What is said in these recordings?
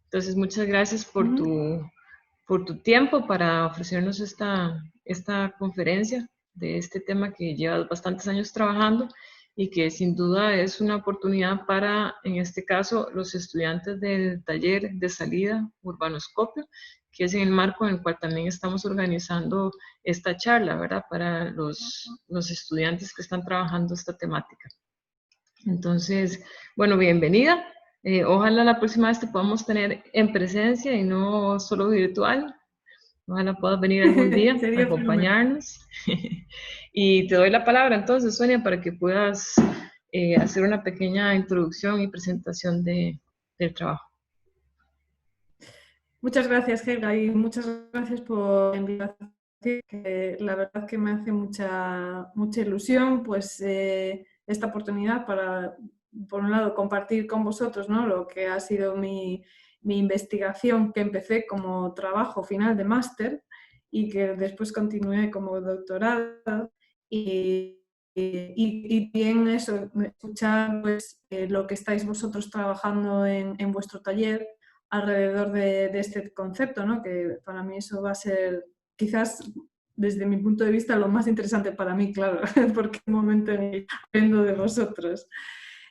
Entonces, muchas gracias Ujú. por tu tiempo para ofrecernos esta conferencia de este tema que llevas bastantes años trabajando y que sin duda es una oportunidad para, en este caso, los estudiantes del taller de salida Urbanoscopio, que es en el marco en el cual también estamos organizando esta charla, ¿verdad? Para los estudiantes que están trabajando esta temática. Entonces, bueno, bienvenida. Ojalá la próxima vez te podamos tener en presencia y no solo virtual. Ojalá puedas venir algún día a Sería fenomenal. acompañarnos. Y te doy la palabra entonces, Sonia, para que puedas hacer una pequeña introducción y presentación del trabajo. Muchas gracias, Helga, y muchas gracias por la invitación, que la verdad que me hace mucha ilusión pues, esta oportunidad para, por un lado, compartir con vosotros, ¿no?, lo que ha sido mi investigación, que empecé como trabajo final de máster y que después continué como doctorado, y bien eso, escuchar pues, lo que estáis vosotros trabajando en vuestro taller alrededor de este concepto, ¿no? Que para mí eso va a ser quizás desde mi punto de vista lo más interesante para mí, claro, porque es un momento en el que aprendo de vosotros.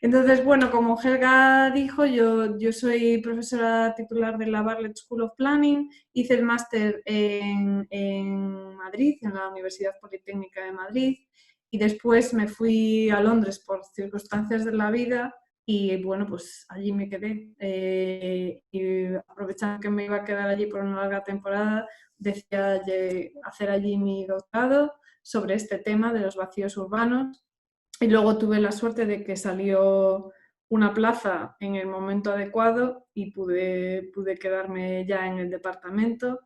Entonces, bueno, como Helga dijo, yo soy profesora titular de la Bartlett School of Planning, hice el máster en Madrid, en la Universidad Politécnica de Madrid, y después me fui a Londres por circunstancias de la vida y bueno, pues allí me quedé. Y aprovechando que me iba a quedar allí por una larga temporada, decidí hacer allí mi doctorado sobre este tema de los vacíos urbanos. Y luego tuve la suerte de que salió una plaza en el momento adecuado y pude quedarme ya en el departamento.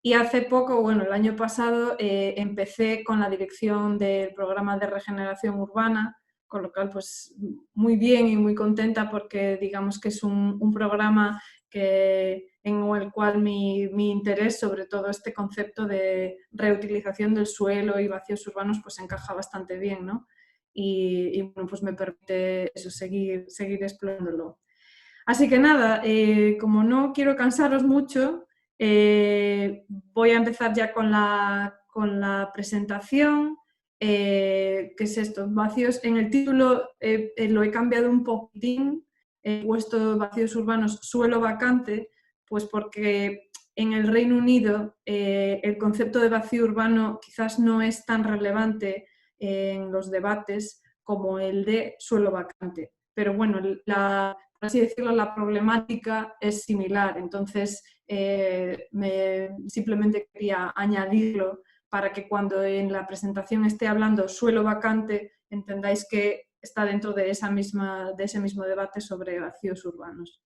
Y hace poco, bueno, el año pasado, empecé con la dirección del programa de regeneración urbana, con lo cual, pues muy bien y muy contenta porque digamos que es un programa en el cual mi interés sobre todo este concepto de reutilización del suelo y vacíos urbanos pues encaja bastante bien, ¿no? Y bueno, pues me permite eso, seguir explorándolo. Así que nada, como no quiero cansaros mucho, voy a empezar ya con la presentación. ¿Qué es esto? Vacíos. En el título lo he cambiado un poquitín, he puesto vacíos urbanos, suelo vacante, pues porque en el Reino Unido el concepto de vacío urbano quizás no es tan relevante en los debates como el de suelo vacante. Pero bueno, por así decirlo, la problemática es similar. Entonces, simplemente quería añadirlo para que cuando en la presentación esté hablando suelo vacante, entendáis que está dentro de ese mismo debate sobre vacíos urbanos.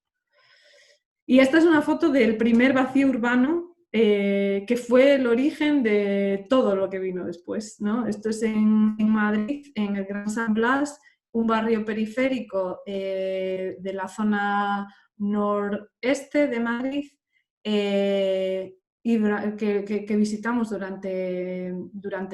Y esta es una foto del primer vacío urbano que fue el origen de todo lo que vino después, ¿no? Esto es en Madrid, en el Gran San Blas, un barrio periférico de la zona noreste de Madrid, y que visitamos durante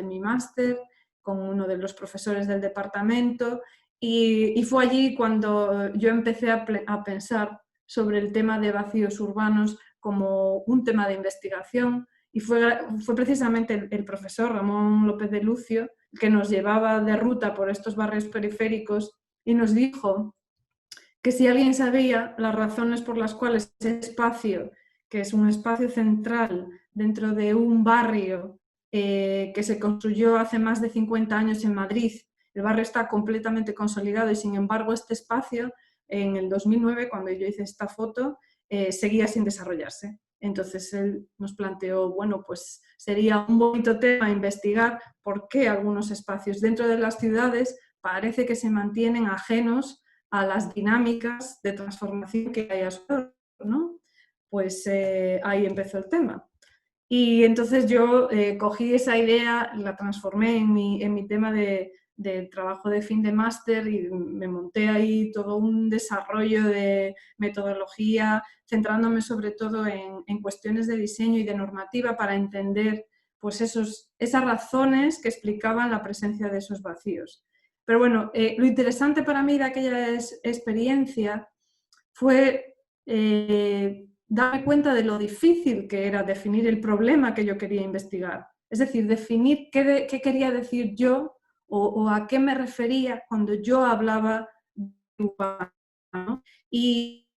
mi máster con uno de los profesores del departamento, y fue allí cuando yo empecé a pensar sobre el tema de vacíos urbanos como un tema de investigación, y fue precisamente el profesor Ramón López de Lucio que nos llevaba de ruta por estos barrios periféricos y nos dijo que si alguien sabía las razones por las cuales ese espacio, que es un espacio central dentro de un barrio que se construyó hace más de 50 años en Madrid, el barrio está completamente consolidado y sin embargo este espacio en el 2009, cuando yo hice esta foto, seguía sin desarrollarse. Entonces él nos planteó, bueno, pues sería un bonito tema investigar por qué algunos espacios dentro de las ciudades parece que se mantienen ajenos a las dinámicas de transformación que hay a su alrededor, ¿no? Pues ahí empezó el tema. Y entonces yo cogí esa idea, la transformé en mi tema de trabajo de fin de máster y me monté ahí todo un desarrollo de metodología, centrándome sobre todo en cuestiones de diseño y de normativa para entender pues esas razones que explicaban la presencia de esos vacíos. Pero bueno, lo interesante para mí de aquella experiencia fue darme cuenta de lo difícil que era definir el problema que yo quería investigar. Es decir, definir qué quería decir yo o a qué me refería cuando yo hablaba de urbano, ¿no? Y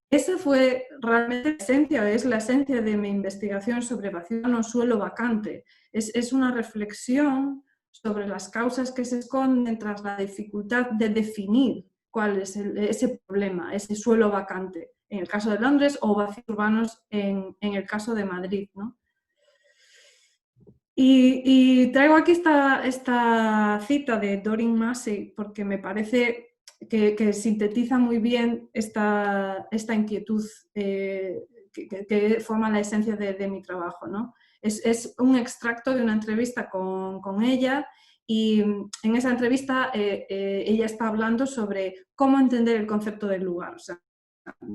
esa fue realmente la esencia, es la esencia de mi investigación sobre vacío urbano, suelo vacante. Es una reflexión sobre las causas que se esconden tras la dificultad de definir cuál es ese problema, ese suelo vacante, en el caso de Londres, o vacíos urbanos en el caso de Madrid, ¿no? Y traigo aquí esta cita de Doreen Massey porque me parece que sintetiza muy bien esta inquietud que forma la esencia de mi trabajo, ¿no? Es un extracto de una entrevista con ella, y en esa entrevista ella está hablando sobre cómo entender el concepto del lugar, o sea,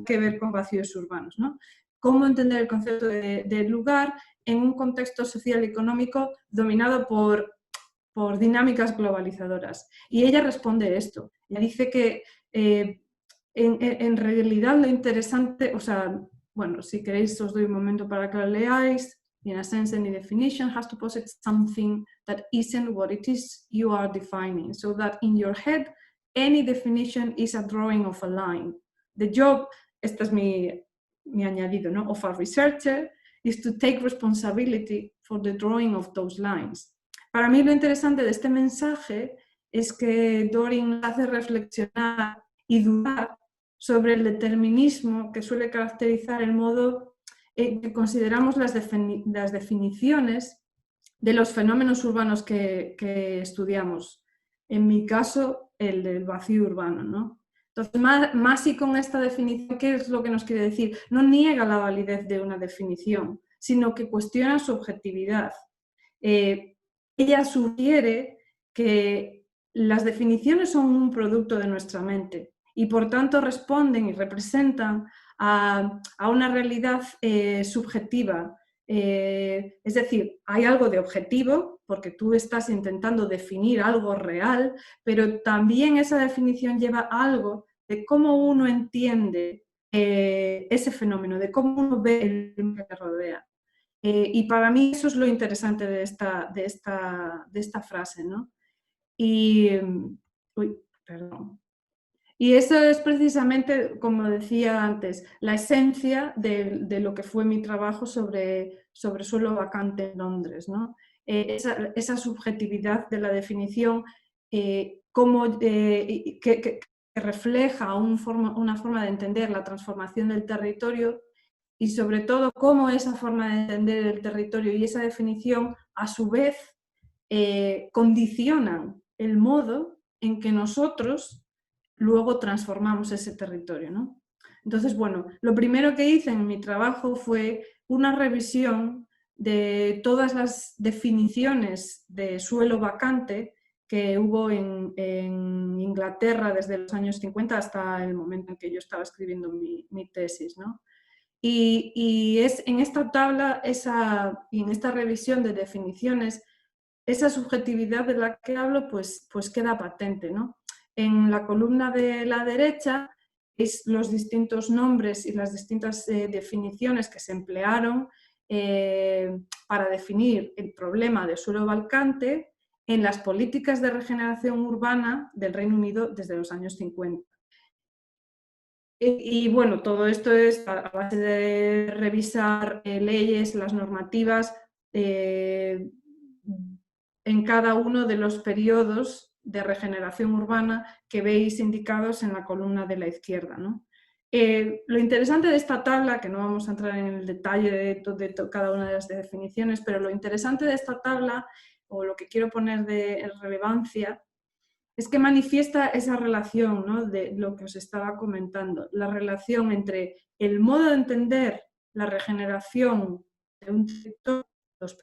que ver con vacíos urbanos, ¿no? Cómo entender el concepto de lugar en un contexto social y económico dominado por dinámicas globalizadoras. Y ella responde esto. Ella dice que en realidad lo interesante, o sea, bueno, si queréis os doy un momento para que lo leáis. In a sense, any definition has to posit something that isn't what it is you are defining, so that in your head, any definition is a drawing of a line. The job, este es mi añadido, ¿no? Of a researcher is to take responsibility for the drawing of those lines. Para mí lo interesante de este mensaje es que Doreen hace reflexionar y dudar sobre el determinismo que suele caracterizar el modo en que consideramos las definiciones de los fenómenos urbanos que estudiamos. En mi caso, el del vacío urbano, ¿no? Entonces, Massey con esta definición, ¿qué es lo que nos quiere decir? No niega la validez de una definición, sino que cuestiona su objetividad. Ella sugiere que las definiciones son un producto de nuestra mente y por tanto responden y representan a una realidad subjetiva. Es decir, hay algo de objetivo porque tú estás intentando definir algo real, pero también esa definición lleva algo de cómo uno entiende ese fenómeno, de cómo uno ve el mundo que le rodea. Y para mí eso es lo interesante de esta frase, ¿no? Y, perdón. Y eso es precisamente, como decía antes, la esencia de lo que fue mi trabajo sobre suelo vacante en Londres, ¿no? Esa subjetividad de la definición que refleja una forma de entender la transformación del territorio y sobre todo cómo esa forma de entender el territorio y esa definición a su vez condicionan el modo en que nosotros luego transformamos ese territorio, ¿no? Entonces, bueno, lo primero que hice en mi trabajo fue una revisión de todas las definiciones de suelo vacante que hubo en Inglaterra desde los años 50 hasta el momento en que yo estaba escribiendo mi tesis, ¿no? Y es en esta tabla y en esta revisión de definiciones, esa subjetividad de la que hablo pues queda patente, ¿no? En la columna de la derecha es los distintos nombres y las distintas definiciones que se emplearon para definir el problema de suelo vacante en las políticas de regeneración urbana del Reino Unido desde los años 50. Y bueno, todo esto es a base de revisar leyes, las normativas en cada uno de los periodos de regeneración urbana que veis indicados en la columna de la izquierda, ¿no? Lo interesante de esta tabla, que no vamos a entrar en el detalle de cada una de las definiciones, pero lo interesante de esta tabla, o lo que quiero poner de relevancia, es que manifiesta esa relación, ¿no? De lo que os estaba comentando, la relación entre el modo de entender la regeneración de un territorio, los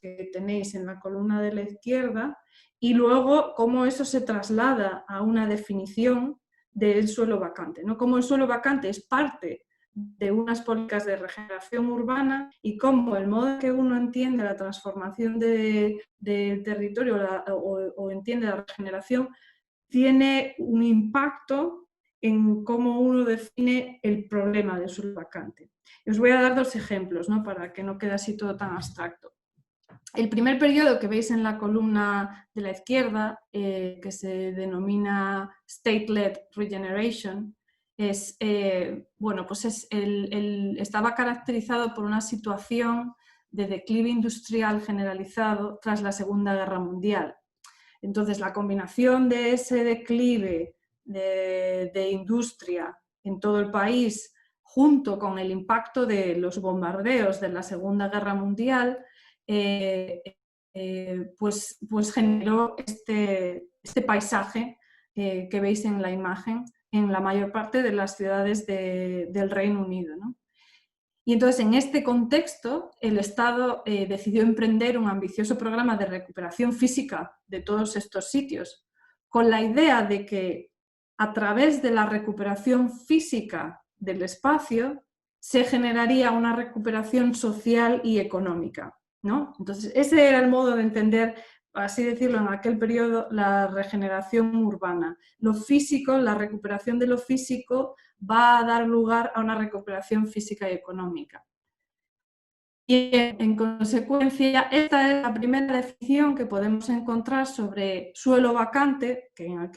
que tenéis en la columna de la izquierda, y luego cómo eso se traslada a una definición del suelo vacante, ¿no? Cómo el suelo vacante es parte de unas políticas de regeneración urbana y cómo el modo en que uno entiende la transformación del territorio o entiende la regeneración tiene un impacto en cómo uno define el problema del suelo vacante. Y os voy a dar dos ejemplos, ¿no? Para que no quede así todo tan abstracto. El primer periodo que veis en la columna de la izquierda, que se denomina State-led Regeneration, estaba caracterizado por una situación de declive industrial generalizado tras la Segunda Guerra Mundial. Entonces, la combinación de ese declive de industria en todo el país, junto con el impacto de los bombardeos de la Segunda Guerra Mundial, pues generó este paisaje que veis en la imagen en la mayor parte de las ciudades del Reino Unido, ¿no? Y entonces, en este contexto, el Estado decidió emprender un ambicioso programa de recuperación física de todos estos sitios, con la idea de que a través de la recuperación física del espacio se generaría una recuperación social y económica, ¿no? Entonces, ese era el modo de entender, así decirlo, en aquel periodo, la regeneración urbana. Lo físico, la recuperación de lo físico va a dar lugar a una recuperación física y económica. Y en consecuencia, esta es la primera definición que podemos encontrar sobre suelo vacante, que en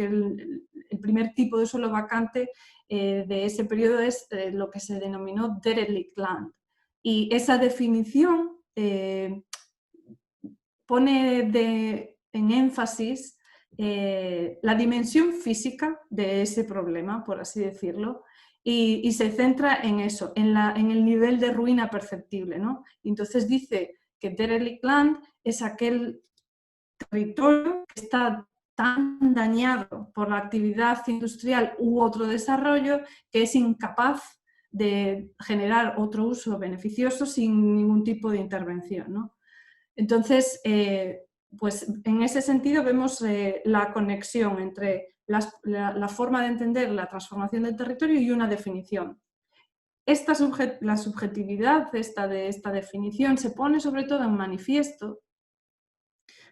el primer tipo de suelo vacante de ese periodo es lo que se denominó derelict land. Y esa definición pone en énfasis la dimensión física de ese problema, por así decirlo, y se centra en eso, en el nivel de ruina perceptible, ¿no? Entonces dice que derelict land es aquel territorio que está tan dañado por la actividad industrial u otro desarrollo que es incapaz de generar otro uso beneficioso sin ningún tipo de intervención, ¿no? Entonces, pues en ese sentido vemos la conexión entre la forma de entender la transformación del territorio y una definición. La subjetividad de esta definición se pone sobre todo en manifiesto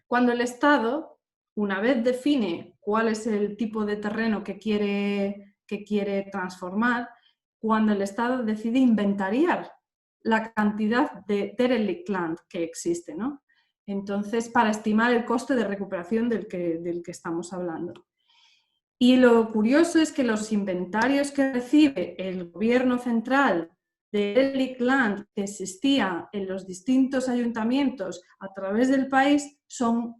cuando el Estado, una vez define cuál es el tipo de terreno que quiere transformar, cuando el Estado decide inventariar la cantidad de derelict land que existe, ¿no? Entonces, para estimar el coste de recuperación del que estamos hablando. Y lo curioso es que los inventarios que recibe el gobierno central de derelict land que existía en los distintos ayuntamientos a través del país son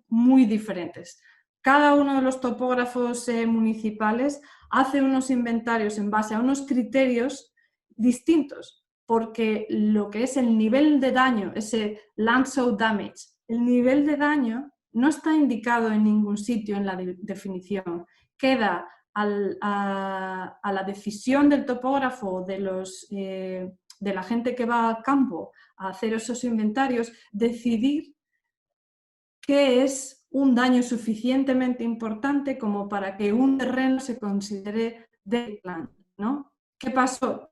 muy diferentes. Cada uno de los topógrafos municipales hace unos inventarios en base a unos criterios distintos, porque lo que es el nivel de daño, ese landsoil damage, el nivel de daño no está indicado en ningún sitio en la definición. Queda a la decisión del topógrafo, de la gente que va al campo a hacer esos inventarios, decidir qué es un daño suficientemente importante como para que un terreno se considere derelict land, ¿no? ¿Qué pasó?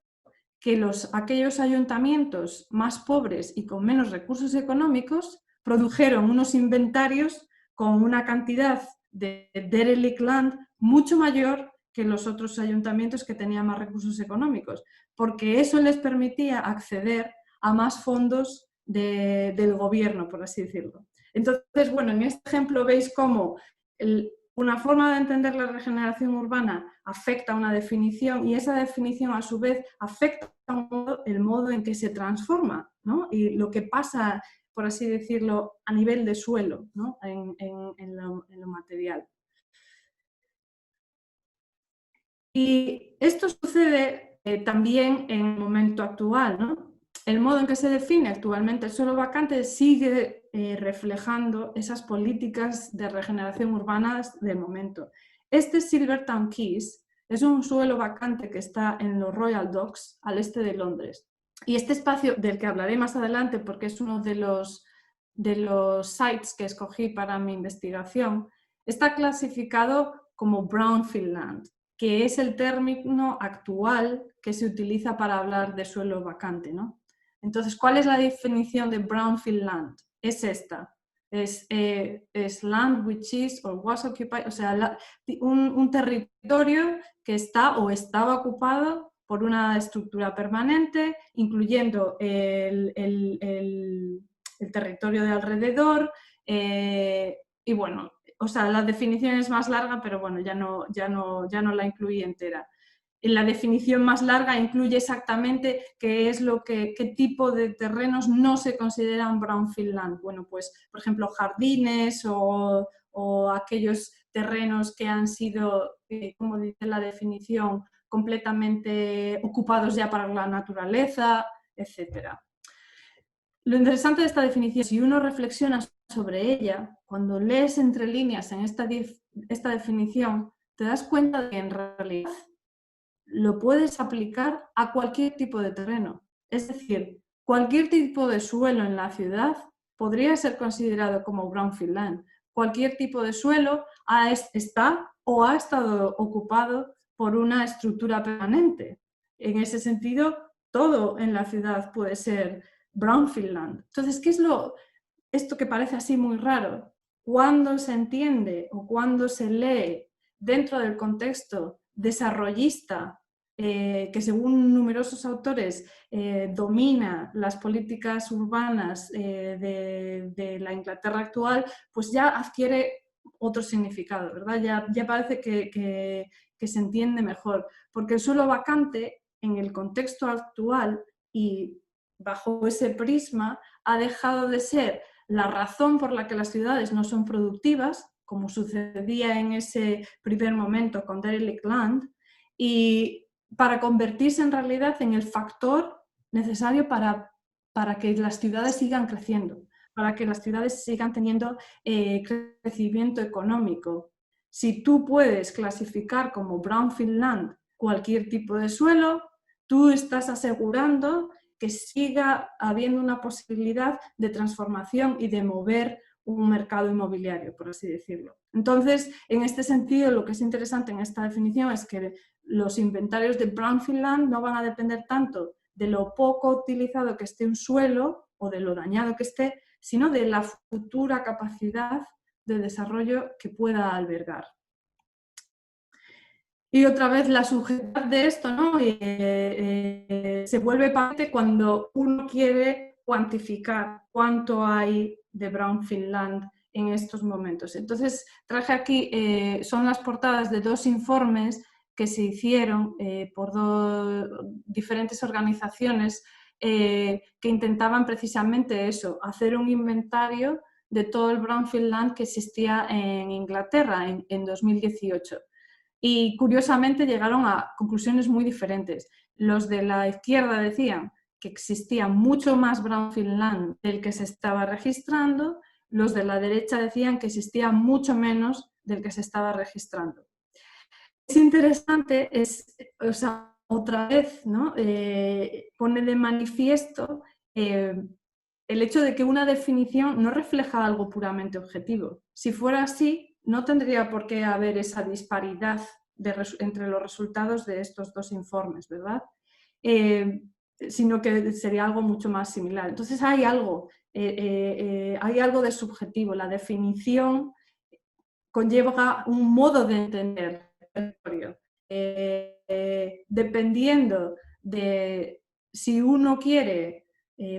Que aquellos ayuntamientos más pobres y con menos recursos económicos produjeron unos inventarios con una cantidad de derelict land mucho mayor que los otros ayuntamientos que tenían más recursos económicos, porque eso les permitía acceder a más fondos del gobierno, por así decirlo. Entonces, bueno, en este ejemplo veis cómo una forma de entender la regeneración urbana afecta a una definición y esa definición a su vez afecta el modo en que se transforma, ¿no? Y lo que pasa, por así decirlo, a nivel de suelo, ¿no? en lo material. Y esto sucede también en el momento actual, ¿no? El modo en que se define actualmente el suelo vacante sigue reflejando esas políticas de regeneración urbana del momento. Este Silvertown Quays es un suelo vacante que está en los Royal Docks, al este de Londres. Y este espacio, del que hablaré más adelante porque es uno de los sites que escogí para mi investigación, está clasificado como Brownfield Land, que es el término actual que se utiliza para hablar de suelo vacante, ¿no? Entonces, ¿cuál es la definición de Brownfield Land? Es esta. es land which is or was occupied, o sea, un territorio que está o estaba ocupado por una estructura permanente, incluyendo el territorio de alrededor, y bueno, o sea, la definición es más larga, pero bueno, ya no la incluí entera. En la definición más larga incluye exactamente qué tipo de terrenos no se consideran brownfield land. Bueno, pues, por ejemplo, jardines o aquellos terrenos que han sido, como dice la definición, completamente ocupados ya para la naturaleza, etc. Lo interesante de esta definición, si uno reflexiona sobre ella, cuando lees entre líneas en esta definición, te das cuenta de que en realidad lo puedes aplicar a cualquier tipo de terreno. Es decir, cualquier tipo de suelo en la ciudad podría ser considerado como brownfield land. Cualquier tipo de suelo está o ha estado ocupado por una estructura permanente. En ese sentido, todo en la ciudad puede ser brownfield land. Entonces, ¿qué es esto que parece así muy raro? Cuando se entiende o cuando se lee dentro del contexto desarrollista, que según numerosos autores domina las políticas urbanas de la Inglaterra actual, pues ya adquiere otro significado, ¿verdad? Ya parece que se entiende mejor, porque el suelo vacante en el contexto actual y bajo ese prisma ha dejado de ser la razón por la que las ciudades no son productivas, como sucedía en ese primer momento con Derelict Land, y para convertirse en realidad en el factor necesario para que las ciudades sigan creciendo, para que las ciudades sigan teniendo crecimiento económico. Si tú puedes clasificar como brownfield land cualquier tipo de suelo, tú estás asegurando que siga habiendo una posibilidad de transformación y de mover un mercado inmobiliario, por así decirlo. Entonces, en este sentido, lo que es interesante en esta definición es que los inventarios de brownfield land no van a depender tanto de lo poco utilizado que esté un suelo o de lo dañado que esté, sino de la futura capacidad de desarrollo que pueda albergar. Y otra vez la sujeción de esto, ¿no? Se vuelve parte cuando uno quiere cuantificar cuánto hay de brownfield land en estos momentos. Entonces traje aquí, son las portadas de dos informes que se hicieron por diferentes organizaciones que intentaban precisamente eso, hacer un inventario de todo el brownfield land que existía en Inglaterra en 2018. Y curiosamente llegaron a conclusiones muy diferentes. Los de la izquierda decían que existía mucho más brownfield land del que se estaba registrando, los de la derecha decían que existía mucho menos del que se estaba registrando. Es interesante, o sea, otra vez, ¿no? Pone de manifiesto el hecho de que una definición no refleja algo puramente objetivo. Si fuera así, no tendría por qué haber esa disparidad entre los resultados de estos dos informes, ¿verdad? Sino que sería algo mucho más similar. Entonces hay algo de subjetivo. La definición conlleva un modo de entender el territorio. Dependiendo de si uno quiere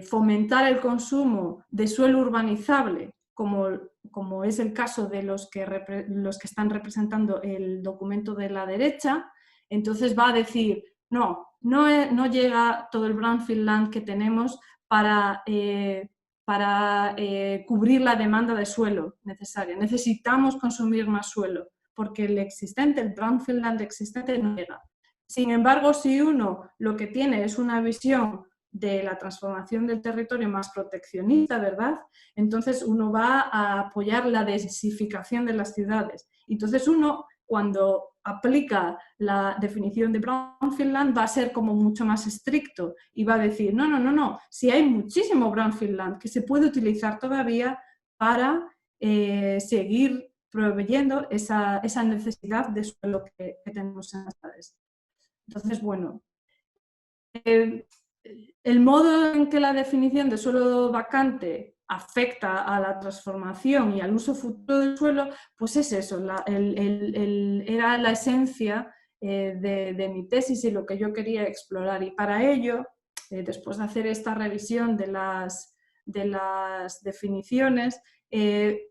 fomentar el consumo de suelo urbanizable, como es el caso de los que están representando el documento de la derecha, entonces va a decir, no llega todo el brownfield land que tenemos para cubrir la demanda de suelo necesaria. Necesitamos consumir más suelo, porque el brownfield land existente no llega. Sin embargo, si uno lo que tiene es una visión de la transformación del territorio más proteccionista, ¿verdad? Entonces uno va a apoyar la densificación de las ciudades. Entonces uno, cuando aplica la definición de brownfield land, va a ser como mucho más estricto y va a decir, no, si hay muchísimo brownfield land que se puede utilizar todavía para seguir proveyendo esa necesidad de suelo que tenemos en las ciudades. Entonces, bueno, el modo en que la definición de suelo vacante afecta a la transformación y al uso futuro del suelo, pues es eso, era la esencia de mi tesis y lo que yo quería explorar. Y para ello, después de hacer esta revisión de las definiciones,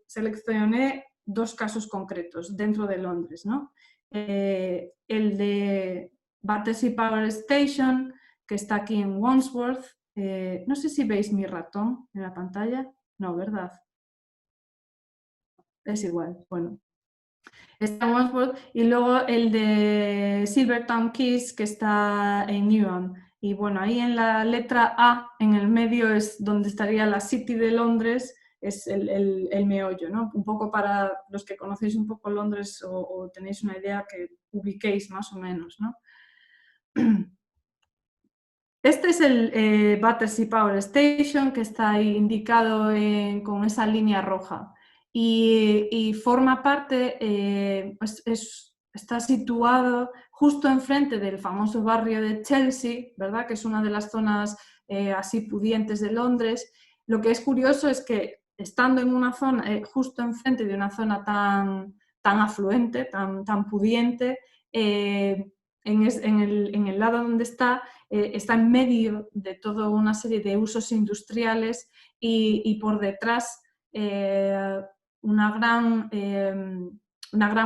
seleccioné 2 casos concretos dentro de Londres, ¿no? El de Battersea Power Station, que está aquí en Wandsworth. No sé si veis mi ratón en la pantalla. No, ¿verdad? Es igual, bueno. Está en Wandsworth. Y luego el de Silvertown Quays, que está en Newham. Y bueno, ahí en la letra A, en el medio, es donde estaría la City de Londres, es el meollo, ¿no? Un poco para los que conocéis un poco Londres o tenéis una idea que ubiquéis más o menos, ¿no? Este es el Battersea Power Station, que está ahí indicado con esa línea roja y forma parte, está situado justo enfrente del famoso barrio de Chelsea, ¿verdad? Que es una de las zonas así pudientes de Londres. Lo que es curioso es que estando en una zona, justo enfrente de una zona tan afluente, tan pudiente, en el lado donde está en medio de toda una serie de usos industriales y por detrás una gran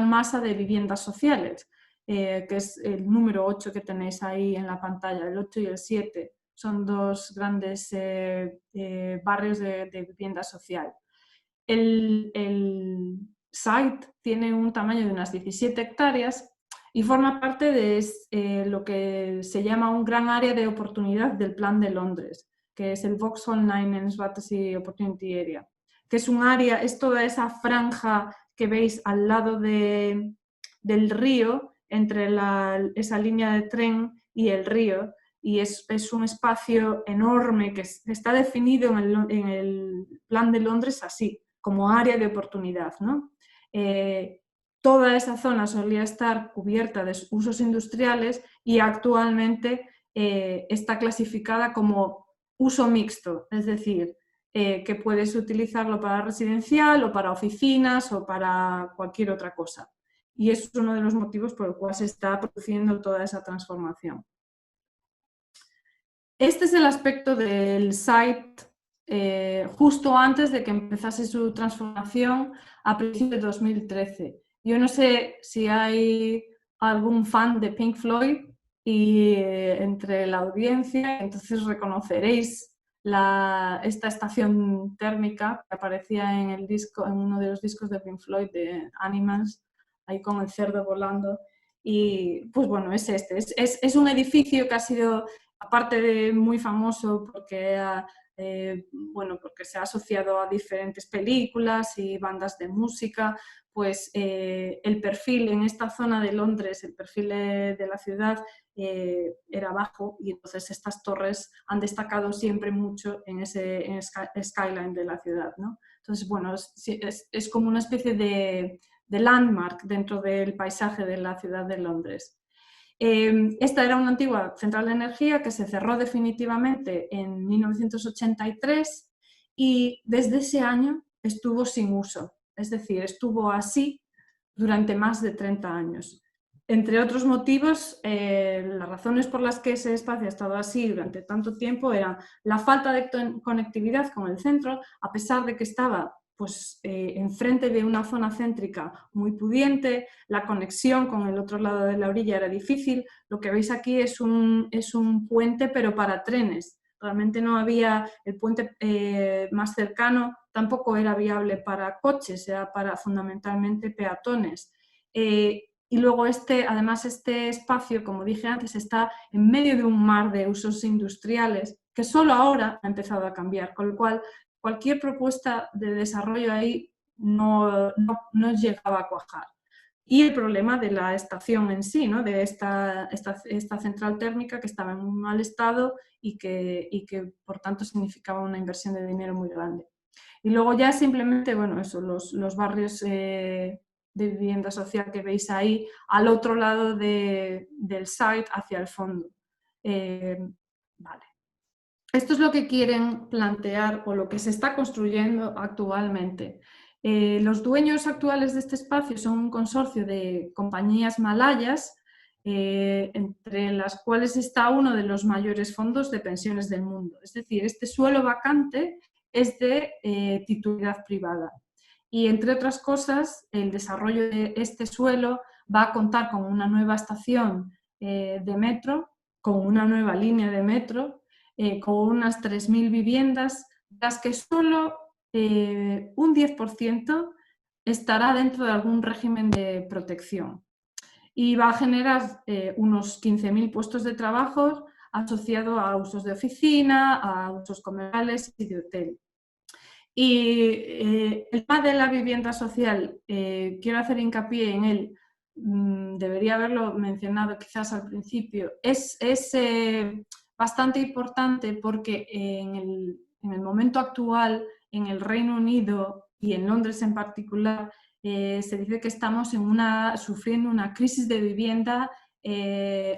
masa de viviendas sociales, que es el número 8 que tenéis ahí en la pantalla, el 8 y el 7. Son 2 grandes barrios de vivienda social. El site tiene un tamaño de unas 17 hectáreas y forma parte de lo que se llama un gran área de oportunidad del Plan de Londres, que es el Vauxhall Nine Battersea Opportunity Area, que es un área, es toda esa franja que veis al lado del río, entre esa línea de tren y el río, y es un espacio enorme que está definido en el Plan de Londres así, como área de oportunidad, ¿no? Toda esa zona solía estar cubierta de usos industriales y actualmente está clasificada como uso mixto, es decir, que puedes utilizarlo para residencial o para oficinas o para cualquier otra cosa. Y es uno de los motivos por el cual se está produciendo toda esa transformación. Este es el aspecto del site justo antes de que empezase su transformación a principios de 2013. Yo no sé si hay algún fan de Pink Floyd y entre la audiencia, entonces reconoceréis esta estación térmica que aparecía en uno de los discos de Pink Floyd, de Animals, ahí con el cerdo volando. Y pues bueno, es este. Es un edificio que ha sido, aparte de muy famoso porque porque se ha asociado a diferentes películas y bandas de música, pues el perfil en esta zona de Londres, el perfil de la ciudad era bajo y entonces estas torres han destacado siempre mucho en ese skyline de la ciudad, ¿no? Entonces, bueno, es como una especie de landmark dentro del paisaje de la ciudad de Londres. Esta era una antigua central de energía que se cerró definitivamente en 1983 y desde ese año estuvo sin uso, es decir, estuvo así durante más de 30 años. Entre otros motivos, las razones por las que ese espacio ha estado así durante tanto tiempo eran la falta de conectividad con el centro, a pesar de que estaba pues, enfrente de una zona céntrica muy pudiente, la conexión con el otro lado de la orilla era difícil. Lo que veis aquí es un puente, pero para trenes. Realmente no había, el puente más cercano tampoco era viable para coches, era para fundamentalmente peatones. Y luego además este espacio, como dije antes, está en medio de un mar de usos industriales que solo ahora ha empezado a cambiar, con lo cual cualquier propuesta de desarrollo ahí no llegaba a cuajar. Y el problema de la estación en sí, ¿no? De esta central térmica que estaba en un mal estado y que por tanto significaba una inversión de dinero muy grande. Y luego ya simplemente, bueno, eso, los barrios de vivienda social que veis ahí al otro lado del site hacia el fondo. Vale. esto es lo que quieren plantear o lo que se está construyendo actualmente. Los dueños actuales de este espacio son un consorcio de compañías malayas, entre las cuales está uno de los mayores fondos de pensiones del mundo. Es decir, este suelo vacante es de titularidad privada. Y entre otras cosas, el desarrollo de este suelo va a contar con una nueva estación de metro, con una nueva línea de metro, con unas 3.000 viviendas, las que solo un 10% estará dentro de algún régimen de protección. Y va a generar unos 15.000 puestos de trabajo asociados a usos de oficina, a usos comerciales y de hotel. Y el tema de la vivienda social, quiero hacer hincapié en él, debería haberlo mencionado quizás al principio, es bastante importante porque en el momento actual, en el Reino Unido y en Londres en particular, se dice que estamos sufriendo una crisis de vivienda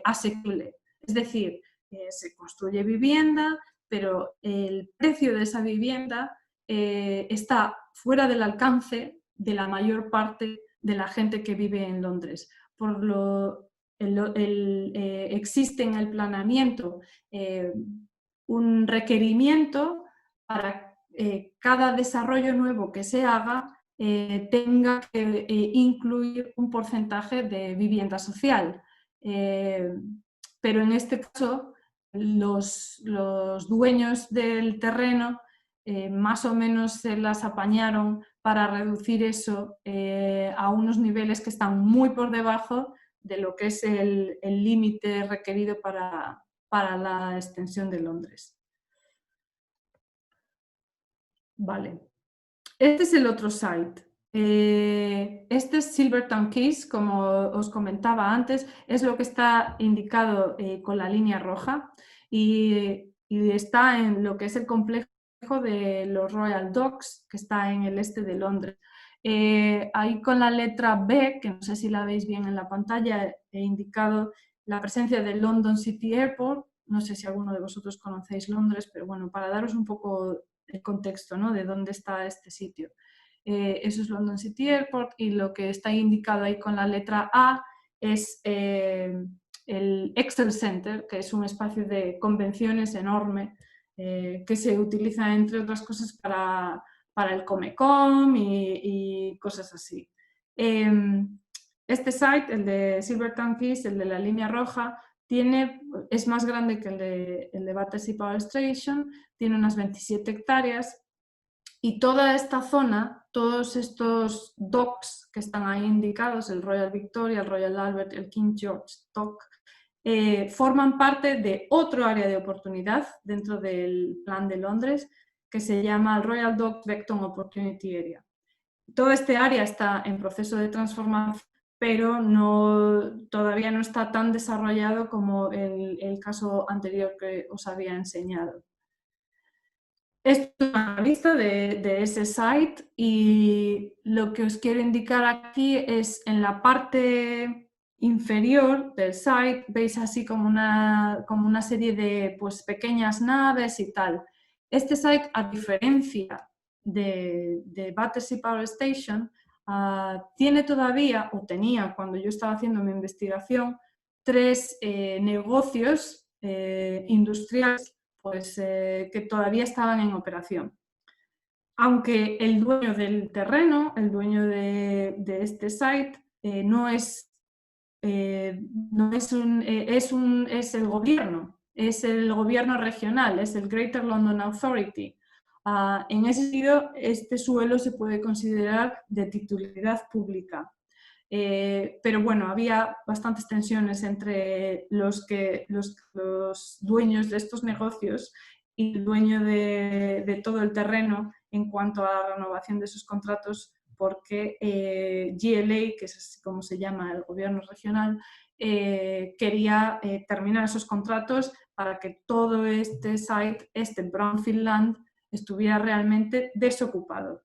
asequible. Es decir, se construye vivienda, pero el precio de esa vivienda está fuera del alcance de la mayor parte de la gente que vive en Londres. Existe en el planeamiento un requerimiento para cada desarrollo nuevo que se haga tenga que incluir un porcentaje de vivienda social. Pero en este caso, los dueños del terreno más o menos se las apañaron para reducir eso a unos niveles que están muy por debajo de lo que es el límite requerido para la extensión de Londres. Vale. Este es el otro site. Este es Silvertown Quays, como os comentaba antes, es lo que está indicado con la línea roja y está en lo que es el complejo de los Royal Docks, que está en el este de Londres. Ahí con la letra B, que no sé si la veis bien en la pantalla, he indicado la presencia del London City Airport. No sé si alguno de vosotros conocéis Londres, pero bueno, para daros un poco el contexto, ¿no?, de dónde está este sitio. Eso es London City Airport y lo que está indicado ahí con la letra A es el Excel Center, que es un espacio de convenciones enorme que se utiliza, entre otras cosas, para el Comecom y cosas así. Este site, el de Silvertown Quays, el de la línea roja, es más grande que el de Battersea Power Station, tiene unas 27 hectáreas y toda esta zona, todos estos docks que están ahí indicados, el Royal Victoria, el Royal Albert, el King George Dock, forman parte de otro área de oportunidad dentro del Plan de Londres que se llama el Royal Dock Beckton Opportunity Area. Todo este área está en proceso de transformación, pero todavía no está tan desarrollado como el caso anterior que os había enseñado. Esto es una lista de ese site y lo que os quiero indicar aquí es en la parte inferior del site, veis así como una serie de pues, pequeñas naves y tal. Este site, a diferencia de Battersea Power Station, tiene todavía, o tenía cuando yo estaba haciendo mi investigación, 3 negocios industriales pues, que todavía estaban en operación. Aunque el dueño del terreno, el dueño de este site, es el gobierno, es el gobierno regional, es el Greater London Authority. En ese sentido, este suelo se puede considerar de titularidad pública. Pero bueno, había bastantes tensiones entre los dueños de estos negocios y el dueño de todo el terreno en cuanto a la renovación de sus contratos, porque GLA, que es así como se llama el gobierno regional, quería terminar esos contratos para que todo este site, este brownfield land, estuviera realmente desocupado.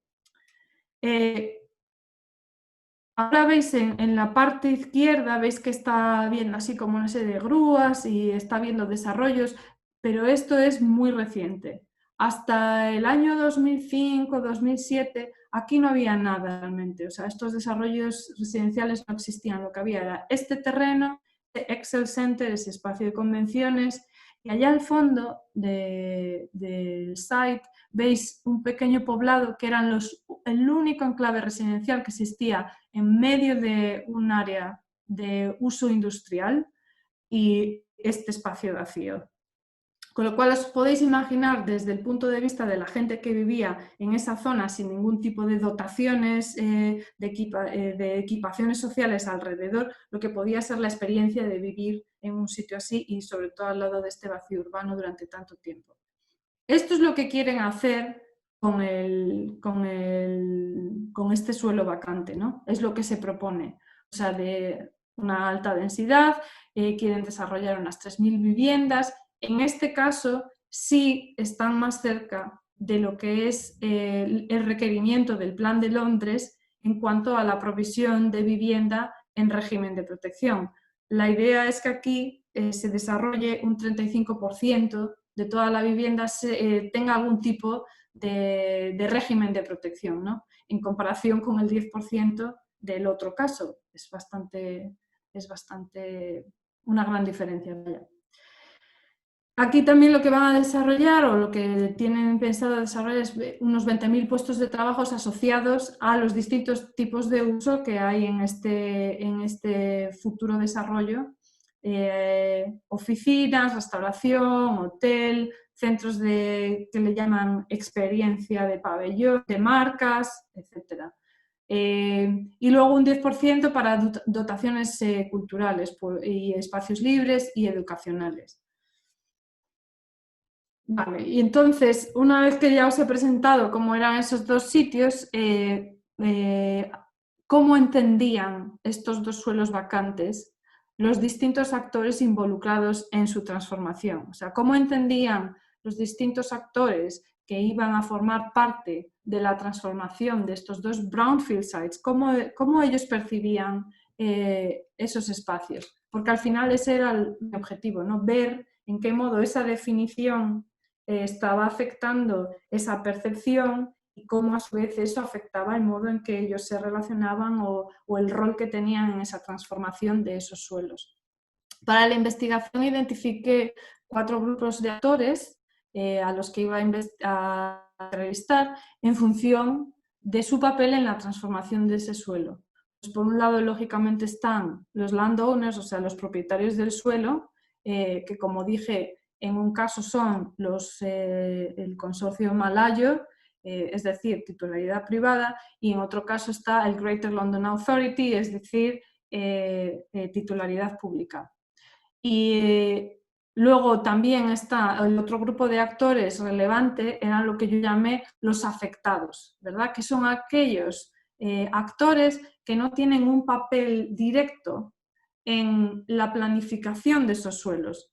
Ahora veis en la parte izquierda, veis que está viendo así como una serie de grúas y está viendo desarrollos. pero esto es muy reciente. Hasta el año 2005-2007 aquí no había nada realmente, o sea, estos desarrollos residenciales no existían, lo que había era este terreno, Excel Center, ese espacio de convenciones, y allá al fondo del site veis un pequeño poblado que eran el único enclave residencial que existía en medio de un área de uso industrial y este espacio vacío. Con lo cual os podéis imaginar desde el punto de vista de la gente que vivía en esa zona sin ningún tipo de dotaciones, de equipaciones sociales alrededor, lo que podía ser la experiencia de vivir en un sitio así y sobre todo al lado de este vacío urbano durante tanto tiempo. Esto es lo que quieren hacer con este suelo vacante, ¿no? Es lo que se propone. O sea, de una alta densidad, quieren desarrollar unas 3.000 viviendas. En este caso, sí están más cerca de lo que es el requerimiento del Plan de Londres en cuanto a la provisión de vivienda en régimen de protección. La idea es que aquí se desarrolle un 35% de toda la vivienda tenga algún tipo de régimen de protección, ¿no? En comparación con el 10% del otro caso. Es bastante una gran diferencia. Aquí también lo que van a desarrollar o lo que tienen pensado desarrollar es unos 20.000 puestos de trabajo asociados a los distintos tipos de uso que hay en este futuro desarrollo. Oficinas, restauración, hotel, centros que le llaman experiencia de pabellón, de marcas, etc. Y luego un 10% para dotaciones culturales y espacios libres y educacionales. Vale, y entonces, una vez que ya os he presentado cómo eran esos dos sitios, cómo entendían estos dos suelos vacantes los distintos actores involucrados en su transformación. O sea, cómo entendían los distintos actores que iban a formar parte de la transformación de estos dos brownfield sites, cómo ellos percibían esos espacios. Porque al final ese era mi objetivo, ¿no? Ver en qué modo esa definición estaba afectando esa percepción y cómo a su vez eso afectaba el modo en que ellos se relacionaban o el rol que tenían en esa transformación de esos suelos. Para la investigación identifiqué 4 grupos de actores a los que iba a entrevistar en función de su papel en la transformación de ese suelo. Pues por un lado, lógicamente, están los landowners, o sea, los propietarios del suelo, que como dije, en un caso son el consorcio malayo, es decir, titularidad privada, y en otro caso está el Greater London Authority, es decir, titularidad pública. Y luego también está el otro grupo de actores relevante, eran lo que yo llamé los afectados, ¿verdad? Que son aquellos actores que no tienen un papel directo en la planificación de esos suelos,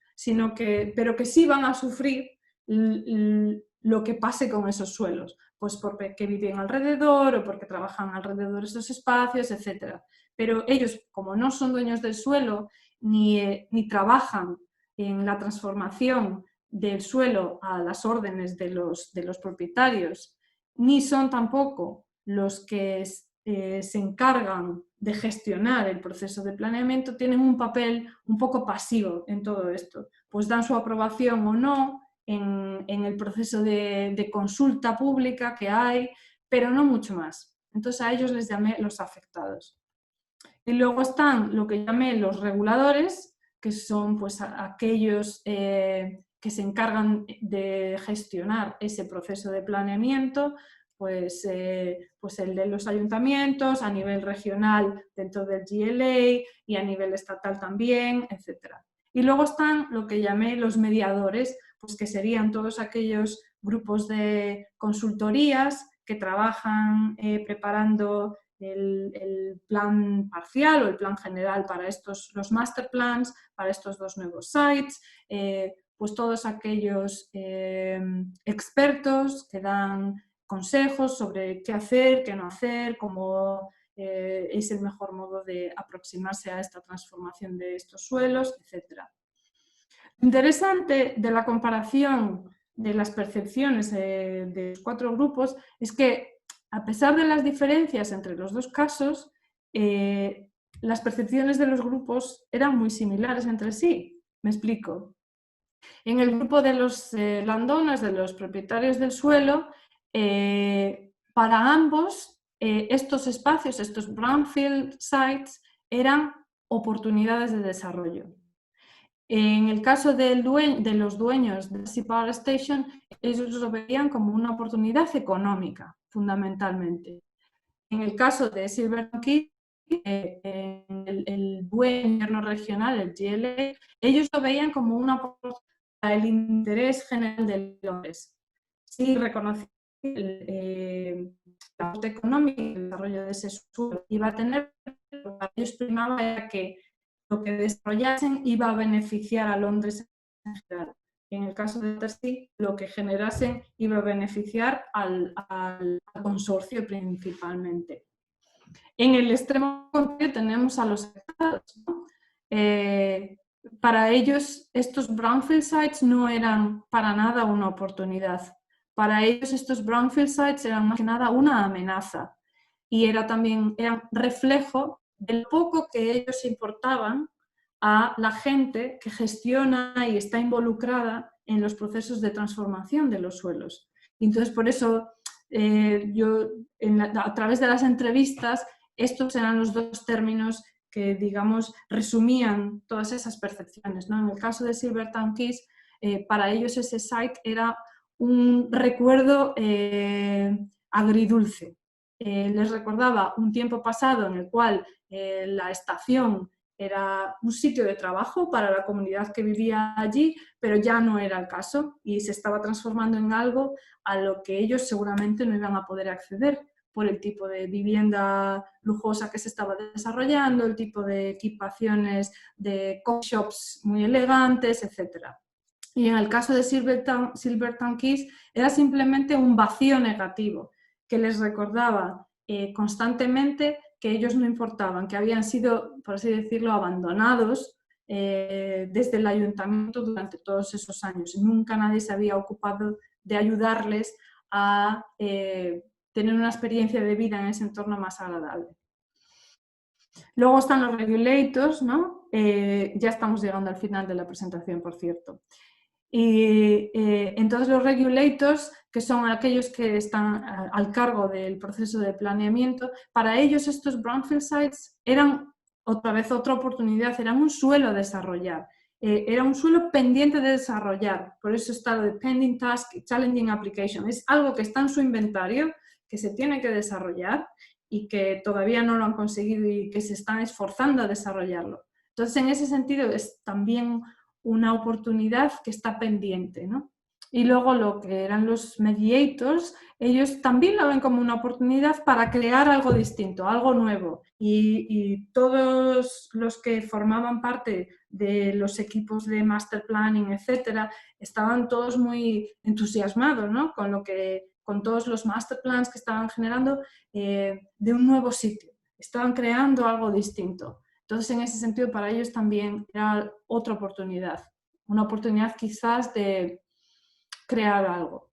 pero que sí van a sufrir lo que pase con esos suelos, pues porque viven alrededor o porque trabajan alrededor de esos espacios, etc. Pero ellos, como no son dueños del suelo, ni trabajan en la transformación del suelo a las órdenes de los propietarios, ni son tampoco los que se encargan de gestionar el proceso de planeamiento, tienen un papel un poco pasivo en todo esto. Pues dan su aprobación o no en el proceso de consulta pública que hay, pero no mucho más. Entonces a ellos les llamé los afectados. Y luego están lo que llamé los reguladores, que son pues aquellos que se encargan de gestionar ese proceso de planeamiento, pues el de los ayuntamientos, a nivel regional dentro del GLA y a nivel estatal también, etc. Y luego están lo que llamé los mediadores, pues que serían todos aquellos grupos de consultorías que trabajan preparando el plan parcial o el plan general para los master plans, para estos dos nuevos sites, pues todos aquellos expertos que dan consejos sobre qué hacer, qué no hacer, cómo es el mejor modo de aproximarse a esta transformación de estos suelos, etc. Interesante de la comparación de las percepciones de los 4 grupos es que, a pesar de las diferencias entre los 2 casos, las percepciones de los grupos eran muy similares entre sí. Me explico. En el grupo de los landowners, de los propietarios del suelo, para ambos estos espacios, estos brownfield sites, eran oportunidades de desarrollo. En el caso de los dueños de Sea Power Station, ellos lo veían como una oportunidad económica, fundamentalmente. En el caso de Silverton Keys, el gobierno regional, el GLA, ellos lo veían como una oportunidad para el interés general de Londres. Sí reconocían la parte económica y el desarrollo de ese suelo iba a tener, lo que para ellos primaba era que lo que desarrollasen iba a beneficiar a Londres en general. En el caso de Intersea, lo que generasen iba a beneficiar al consorcio principalmente. En el extremo contrario tenemos a los estados, ¿no? Para ellos estos brownfield sites no eran para nada una oportunidad. Para ellos estos brownfield sites eran más que nada una amenaza y eran reflejo del poco que ellos importaban a la gente que gestiona y está involucrada en los procesos de transformación de los suelos. Entonces, por eso yo a través de las entrevistas, estos eran los 2 términos que, digamos, resumían todas esas percepciones, ¿no? En el caso de Silverton Keys, para ellos ese site era un recuerdo agridulce. Les recordaba un tiempo pasado en el cual la estación era un sitio de trabajo para la comunidad que vivía allí, pero ya no era el caso y se estaba transformando en algo a lo que ellos seguramente no iban a poder acceder por el tipo de vivienda lujosa que se estaba desarrollando, el tipo de equipaciones de coffee shops muy elegantes, etc. Y en el caso de Silverton Keys era simplemente un vacío negativo que les recordaba constantemente que ellos no importaban, que habían sido, por así decirlo, abandonados desde el ayuntamiento durante todos esos años. Y nunca nadie se había ocupado de ayudarles a tener una experiencia de vida en ese entorno más agradable. Luego están los regulators, ¿no? Ya estamos llegando al final de la presentación, por cierto. Y entonces los regulators, que son aquellos que están al cargo del proceso de planeamiento, para ellos estos brownfield sites eran otra vez otra oportunidad, eran un suelo a desarrollar, era un suelo pendiente de desarrollar, por eso está lo de pending task, challenging application, es algo que está en su inventario, que se tiene que desarrollar y que todavía no lo han conseguido y que se están esforzando a desarrollarlo. Entonces, en ese sentido, es también una oportunidad que está pendiente, ¿no? Y luego lo que eran los mediators, ellos también lo ven como una oportunidad para crear algo distinto, algo nuevo. Y todos los que formaban parte de los equipos de master planning, etcétera, estaban todos muy entusiasmados, ¿no? Con todos los master plans que estaban generando de un nuevo sitio. Estaban creando algo distinto. Entonces, en ese sentido, para ellos también era otra oportunidad, una oportunidad quizás de crear algo.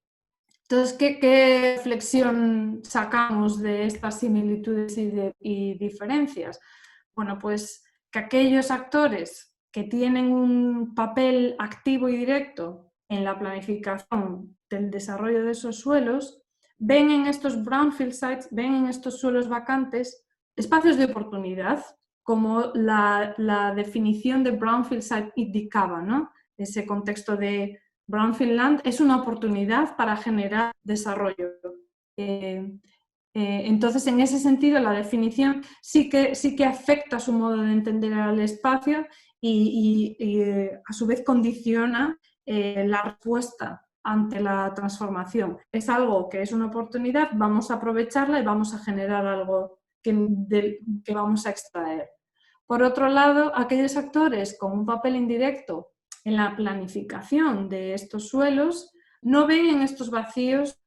Entonces, ¿qué reflexión sacamos de estas similitudes y diferencias? Bueno, pues que aquellos actores que tienen un papel activo y directo en la planificación del desarrollo de esos suelos, ven en estos brownfield sites, ven en estos suelos vacantes espacios de oportunidad, como la definición de brownfield site indicaba, ¿no? Ese contexto de brownfield land es una oportunidad para generar desarrollo. Entonces, en ese sentido, la definición sí que afecta su modo de entender al espacio y a su vez condiciona la respuesta ante la transformación. Es algo que es una oportunidad, vamos a aprovecharla y vamos a generar algo que vamos a extraer. Por otro lado, aquellos actores con un papel indirecto en la planificación de estos suelos no ven en estos vacíos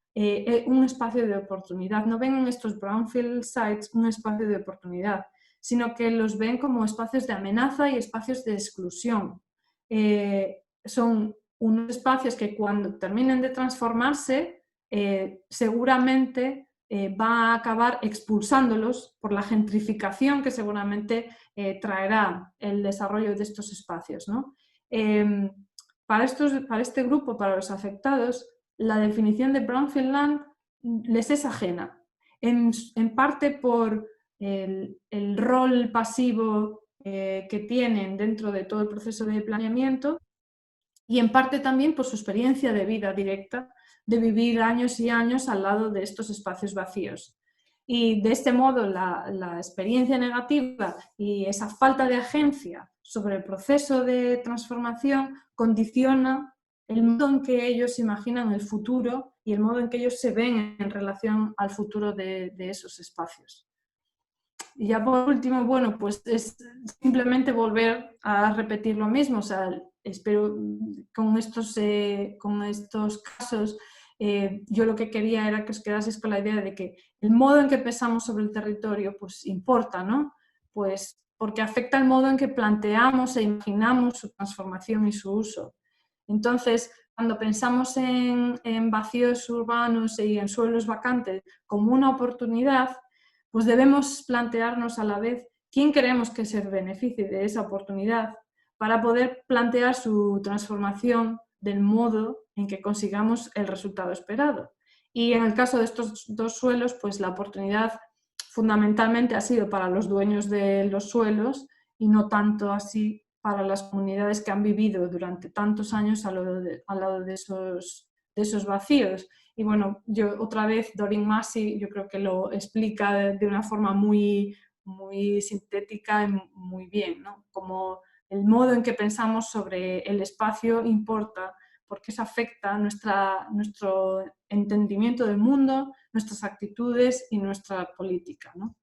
un espacio de oportunidad, no ven en estos brownfield sites un espacio de oportunidad, sino que los ven como espacios de amenaza y espacios de exclusión. son unos espacios que cuando terminen de transformarse, seguramente va a acabar expulsándolos por la gentrificación que seguramente traerá el desarrollo de estos espacios, ¿no? Para este grupo, para los afectados, la definición de brownfield land les es ajena, en parte por el rol pasivo que tienen dentro de todo el proceso de planeamiento y en parte también por su experiencia de vida directa, de vivir años y años al lado de estos espacios vacíos. Y de este modo la experiencia negativa y esa falta de agencia sobre el proceso de transformación condiciona el modo en que ellos imaginan el futuro y el modo en que ellos se ven en relación al futuro de esos espacios. Y ya por último, bueno, pues es simplemente volver a repetir lo mismo. O sea, espero con estos casos, yo lo que quería era que os quedaseis con la idea de que el modo en que pensamos sobre el territorio pues importa, ¿no? Pues porque afecta el modo en que planteamos e imaginamos su transformación y su uso. Entonces, cuando pensamos en vacíos urbanos y en suelos vacantes como una oportunidad, pues debemos plantearnos a la vez quién queremos que se beneficie de esa oportunidad para poder plantear su transformación del modo en que consigamos el resultado esperado. Y en el caso de estos dos suelos, pues la oportunidad fundamentalmente ha sido para los dueños de los suelos y no tanto así para las comunidades que han vivido durante tantos años al lado de esos vacíos. Y bueno, yo otra vez, Doreen Massey, yo creo que lo explica de una forma muy, muy sintética y muy bien, ¿no? Como el modo en que pensamos sobre el espacio importa, porque eso afecta nuestro entendimiento del mundo, nuestras actitudes y nuestra política, ¿no?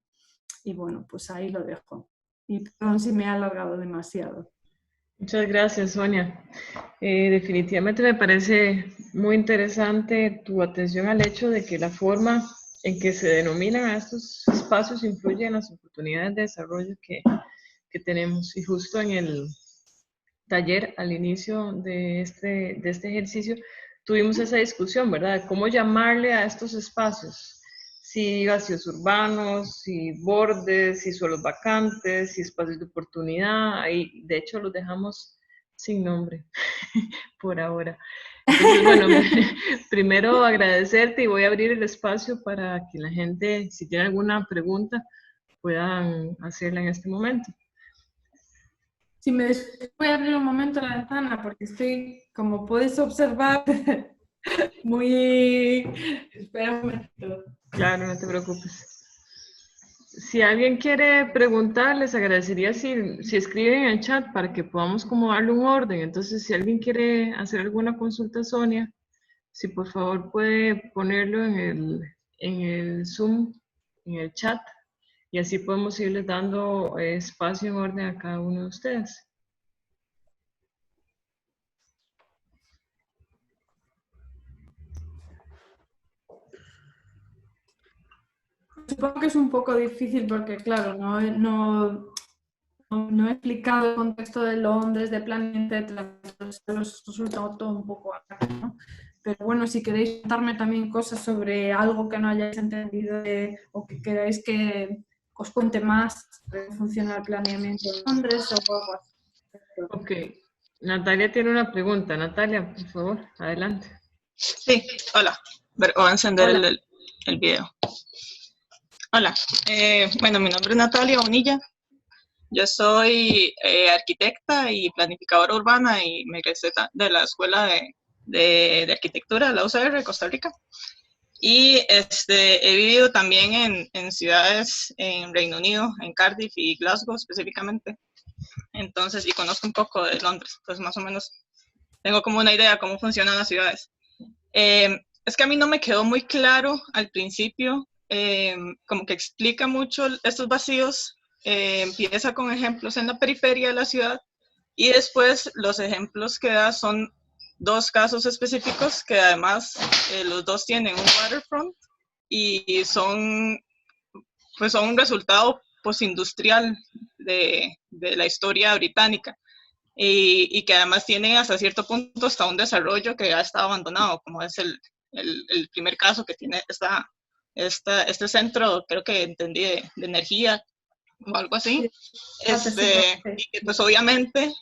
Y bueno, pues ahí lo dejo. Y perdón si me he alargado demasiado. Muchas gracias, Sonia. Definitivamente me parece muy interesante tu atención al hecho de que la forma en que se denominan a estos espacios influye en las oportunidades de desarrollo que tenemos. Y justo en el taller, al inicio de este ejercicio, tuvimos esa discusión, ¿verdad? ¿Cómo llamarle a estos espacios? Si vacíos urbanos, si bordes, si suelos vacantes, si espacios de oportunidad. Ahí, de hecho, los dejamos sin nombre por ahora. Entonces, bueno, primero agradecerte y voy a abrir el espacio para que la gente, si tiene alguna pregunta, puedan hacerla en este momento. Si me voy a abrir un momento la ventana porque estoy, como puedes observar, muy... Espera un momento. Claro, no te preocupes. Si alguien quiere preguntar, les agradecería si escriben en el chat para que podamos como darle un orden. Entonces, si alguien quiere hacer alguna consulta, Sonia, si por favor puede ponerlo en el Zoom, en el chat, y así podemos irles dando espacio en orden a cada uno de ustedes. Supongo que es un poco difícil porque, claro, no he explicado el contexto de Londres, de Planeamiento, entonces resulta todo un poco acá, ¿no? Pero bueno, si queréis contarme también cosas sobre algo que no hayáis entendido o que queráis que os cuente más de cómo funciona el planeamiento en Londres o algo así. Ok, Natalia tiene una pregunta. Natalia, por favor, adelante. Sí, hola. Voy a encender Hola. el video. Hola, bueno, mi nombre es Natalia Bonilla. Yo soy arquitecta y planificadora urbana y me egresé de la Escuela de Arquitectura de la UCR, Costa Rica. Y he vivido también en ciudades en Reino Unido, en Cardiff y Glasgow específicamente. Entonces, y conozco un poco de Londres, entonces más o menos tengo como una idea de cómo funcionan las ciudades. Es que a mí no me quedó muy claro al principio, como que explica mucho estos vacíos, empieza con ejemplos en la periferia de la ciudad y después los ejemplos que da son dos casos específicos que además los dos tienen un waterfront y son un resultado postindustrial de la historia británica. y que además tiene hasta cierto punto hasta un desarrollo que ha estado abandonado, como es el primer caso que tiene este centro, creo que entendí, de energía o algo así. Y que pues obviamente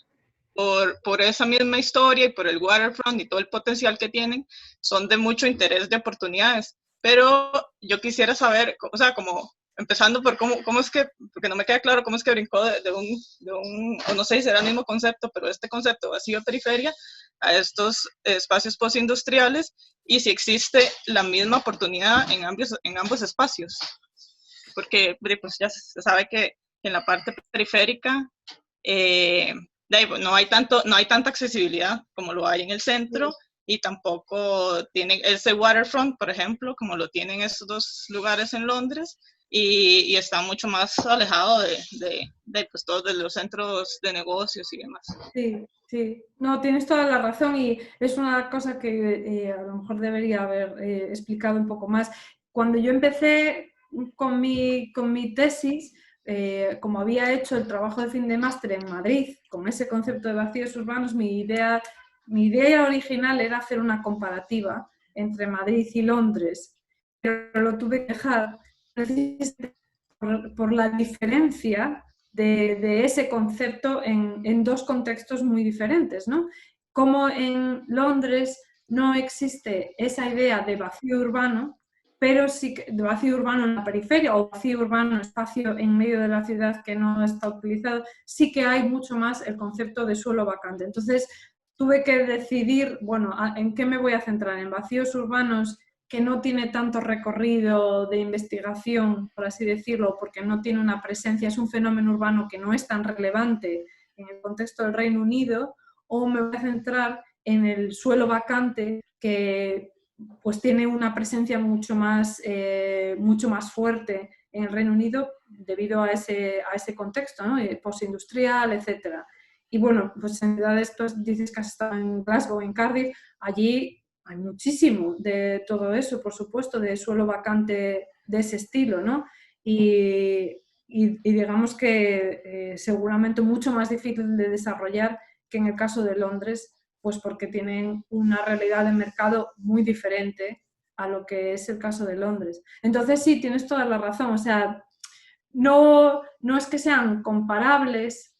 por esa misma historia y por el waterfront y todo el potencial que tienen, son de mucho interés de oportunidades. Pero yo quisiera saber, o sea, como empezando por cómo es que, porque no me queda claro cómo es que brincó de un, o no sé si será el mismo concepto, pero este concepto vacío periferia a estos espacios postindustriales, y si existe la misma oportunidad en ambos espacios. Porque pues ya se sabe que en la parte periférica no hay tanta accesibilidad como lo hay en el centro, y tampoco tienen ese waterfront, por ejemplo, como lo tienen estos dos lugares en Londres, y está mucho más alejado pues, todos de los centros de negocios y demás. Sí, sí. No, tienes toda la razón, y es una cosa que a lo mejor debería haber explicado un poco más. Cuando yo empecé con mi tesis, como había hecho el trabajo de fin de máster en Madrid, con ese concepto de vacíos urbanos, mi idea original era hacer una comparativa entre Madrid y Londres, pero lo tuve que dejar precisamente por la diferencia de ese concepto en dos contextos muy diferentes, ¿no? Como en Londres no existe esa idea de vacío urbano, pero sí que de vacío urbano en la periferia o vacío urbano, espacio en medio de la ciudad que no está utilizado, sí que hay mucho más el concepto de suelo vacante. Entonces tuve que decidir, bueno, ¿en qué me voy a centrar? ¿En vacíos urbanos que no tiene tanto recorrido de investigación, por así decirlo, porque no tiene una presencia, es un fenómeno urbano que no es tan relevante en el contexto del Reino Unido, o me voy a centrar en el suelo vacante que pues tiene una presencia mucho más fuerte en el Reino Unido debido a ese contexto, ¿no? Postindustrial, etcétera. Y bueno, pues en ciudades, tú dices que has estado en Glasgow, en Cardiff, allí hay muchísimo de todo eso, por supuesto, de suelo vacante de ese estilo, ¿no? Y digamos que seguramente mucho más difícil de desarrollar que en el caso de Londres, pues porque tienen una realidad de mercado muy diferente a lo que es el caso de Londres. Entonces sí, tienes toda la razón, o sea, no es que sean comparables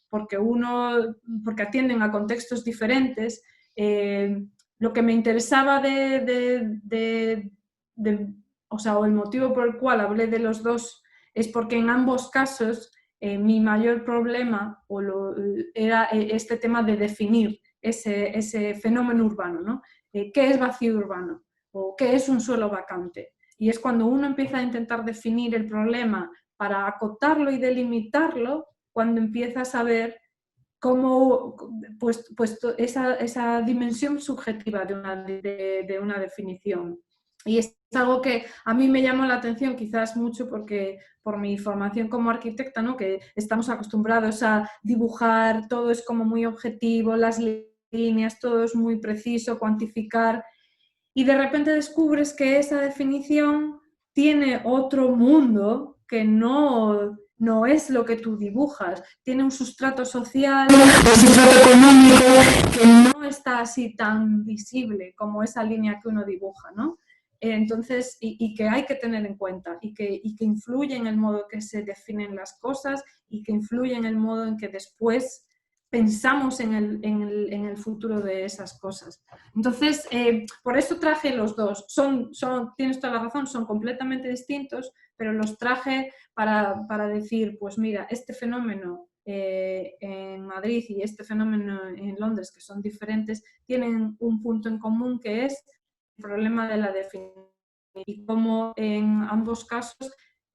porque atienden a contextos diferentes. Lo que me interesaba o el motivo por el cual hablé de los dos es porque en ambos casos mi mayor problema era este tema de definir ese fenómeno urbano, ¿no? ¿Qué es vacío urbano? ¿O qué es un suelo vacante? Y es cuando uno empieza a intentar definir el problema para acotarlo y delimitarlo, cuando empiezas a ver cómo esa dimensión subjetiva de una definición. Y es algo que a mí me llamó la atención quizás mucho porque por mi formación como arquitecta, ¿no? Que estamos acostumbrados a dibujar, todo es como muy objetivo, las líneas, todo es muy preciso, cuantificar, y de repente descubres que esa definición tiene otro mundo que no es lo que tú dibujas, tiene un sustrato social, un sustrato económico que no está así tan visible como esa línea que uno dibuja, ¿no? Entonces, y que hay que tener en cuenta y que influye en el modo que se definen las cosas y que influye en el modo en que después pensamos en el futuro de esas cosas. Entonces, por eso traje los dos. Tienes toda la razón, son completamente distintos, pero los traje para decir, pues mira, este fenómeno en Madrid y este fenómeno en Londres, que son diferentes, tienen un punto en común, que es el problema de la definición. Y como en ambos casos,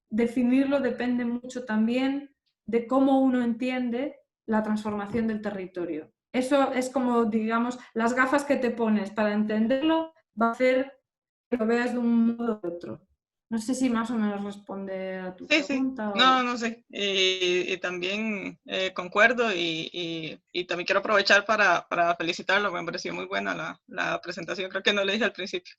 definirlo depende mucho también de cómo uno entiende la transformación del territorio. Eso es como, digamos, las gafas que te pones para entenderlo va a hacer que lo veas de un modo u otro. No sé si más o menos responde a tu pregunta. Sí. No sé. Y también concuerdo y también quiero aprovechar para felicitarlo. Me pareció muy buena la presentación. Creo que no le dije al principio.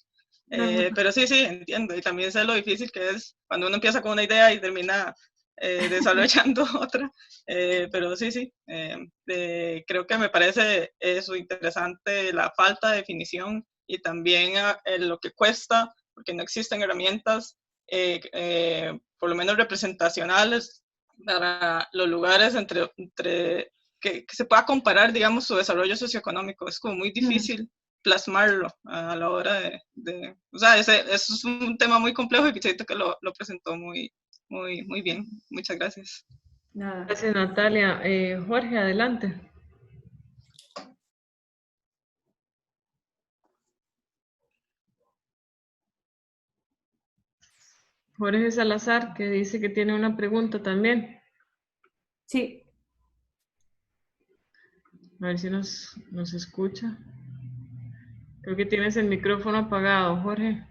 Pero sí, entiendo. Y también sé lo difícil que es cuando uno empieza con una idea y termina desarrollando otra, pero sí, creo que me parece eso interesante, la falta de definición y también lo que cuesta, porque no existen herramientas, por lo menos representacionales, para los lugares que se pueda comparar, digamos, su desarrollo socioeconómico. Es como muy difícil plasmarlo a la hora o sea, eso es un tema muy complejo y siento que lo presentó muy bien. Muchas gracias. Nada. Gracias, Natalia. Jorge, adelante. Jorge Salazar, que dice que tiene una pregunta también. Sí. A ver si nos escucha. Creo que tienes el micrófono apagado, Jorge.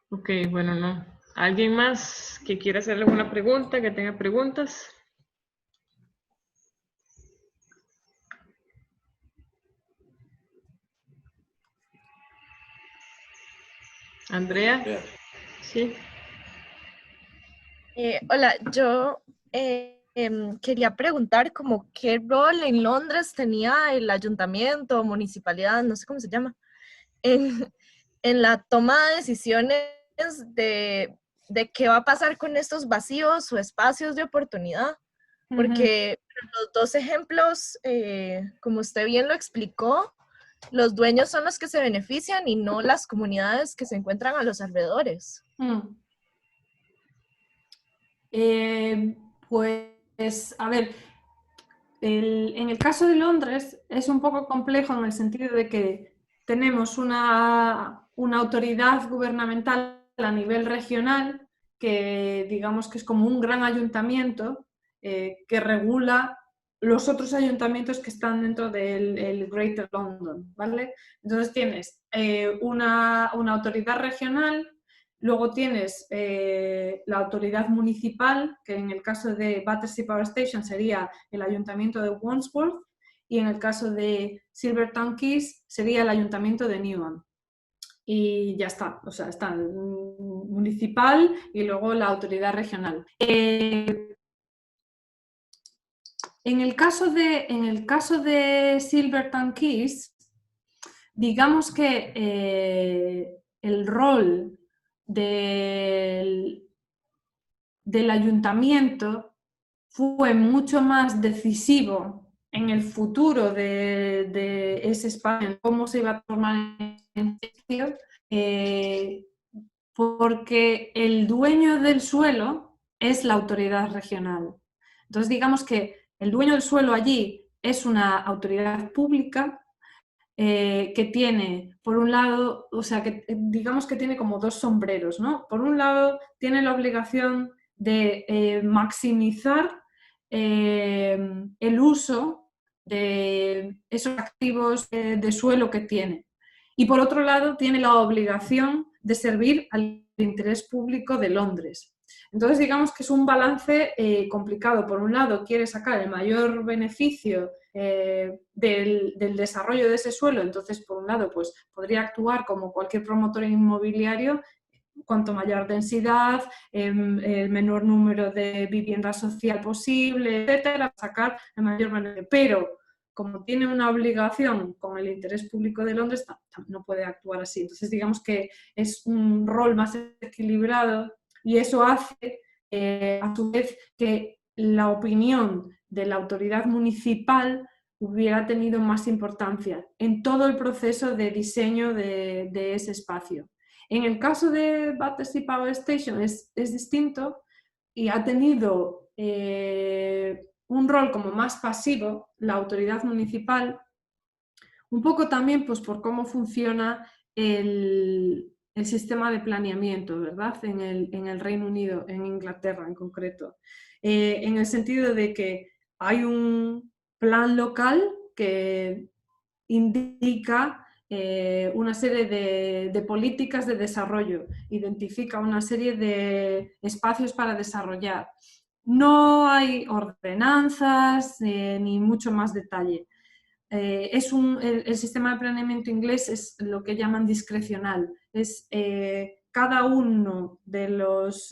Ok, bueno, no. ¿Alguien más que quiera hacer alguna pregunta, que tenga preguntas? Andrea. Sí. Hola, yo quería preguntar como qué rol en Londres tenía el ayuntamiento, municipalidad, no sé cómo se llama, en la toma de decisiones de qué va a pasar con estos vacíos o espacios de oportunidad. Porque los dos ejemplos, como usted bien lo explicó, los dueños son los que se benefician y no las comunidades que se encuentran a los alrededores. Pues, a ver, en el caso de Londres es un poco complejo en el sentido de que tenemos una autoridad gubernamental a nivel regional que digamos que es como un gran ayuntamiento que regula los otros ayuntamientos que están dentro del Greater London, ¿vale? Entonces tienes una autoridad regional. Luego tienes la autoridad municipal, que en el caso de Battersea Power Station sería el ayuntamiento de Wandsworth, y en el caso de Silvertown Quays sería el ayuntamiento de Newham. Y ya está, o sea, está el municipal y luego la autoridad regional. En el caso de Silvertown Quays, digamos que el rol del ayuntamiento fue mucho más decisivo en el futuro de ese espacio, cómo se iba a formar en sitio, porque el dueño del suelo es la autoridad regional. Entonces, digamos que el dueño del suelo allí es una autoridad pública que tiene, por un lado, o sea, que digamos que tiene como dos sombreros, ¿no? Por un lado, tiene la obligación de maximizar el uso de esos activos de suelo que tiene. Y por otro lado, tiene la obligación de servir al interés público de Londres. Entonces, digamos que es un balance complicado. Por un lado, quiere sacar el mayor beneficio del desarrollo de ese suelo. Entonces, por un lado, pues podría actuar como cualquier promotor inmobiliario, cuanto mayor densidad, el menor número de vivienda social posible, etcétera, sacar el mayor beneficio. Pero como tiene una obligación con el interés público de Londres, no puede actuar así. Entonces, digamos que es un rol más equilibrado y eso hace, a su vez, que la opinión de la autoridad municipal hubiera tenido más importancia en todo el proceso de diseño de ese espacio. En el caso de Battersea Power Station es distinto y ha tenido un rol como más pasivo la autoridad municipal, un poco también pues, por cómo funciona el sistema de planeamiento, ¿verdad? En el Reino Unido, en Inglaterra en concreto, en el sentido de que hay un plan local que indica una serie de políticas de desarrollo, identifica una serie de espacios para desarrollar. No hay ordenanzas ni mucho más detalle. el sistema de planeamiento inglés es lo que llaman discrecional. Es cada uno de los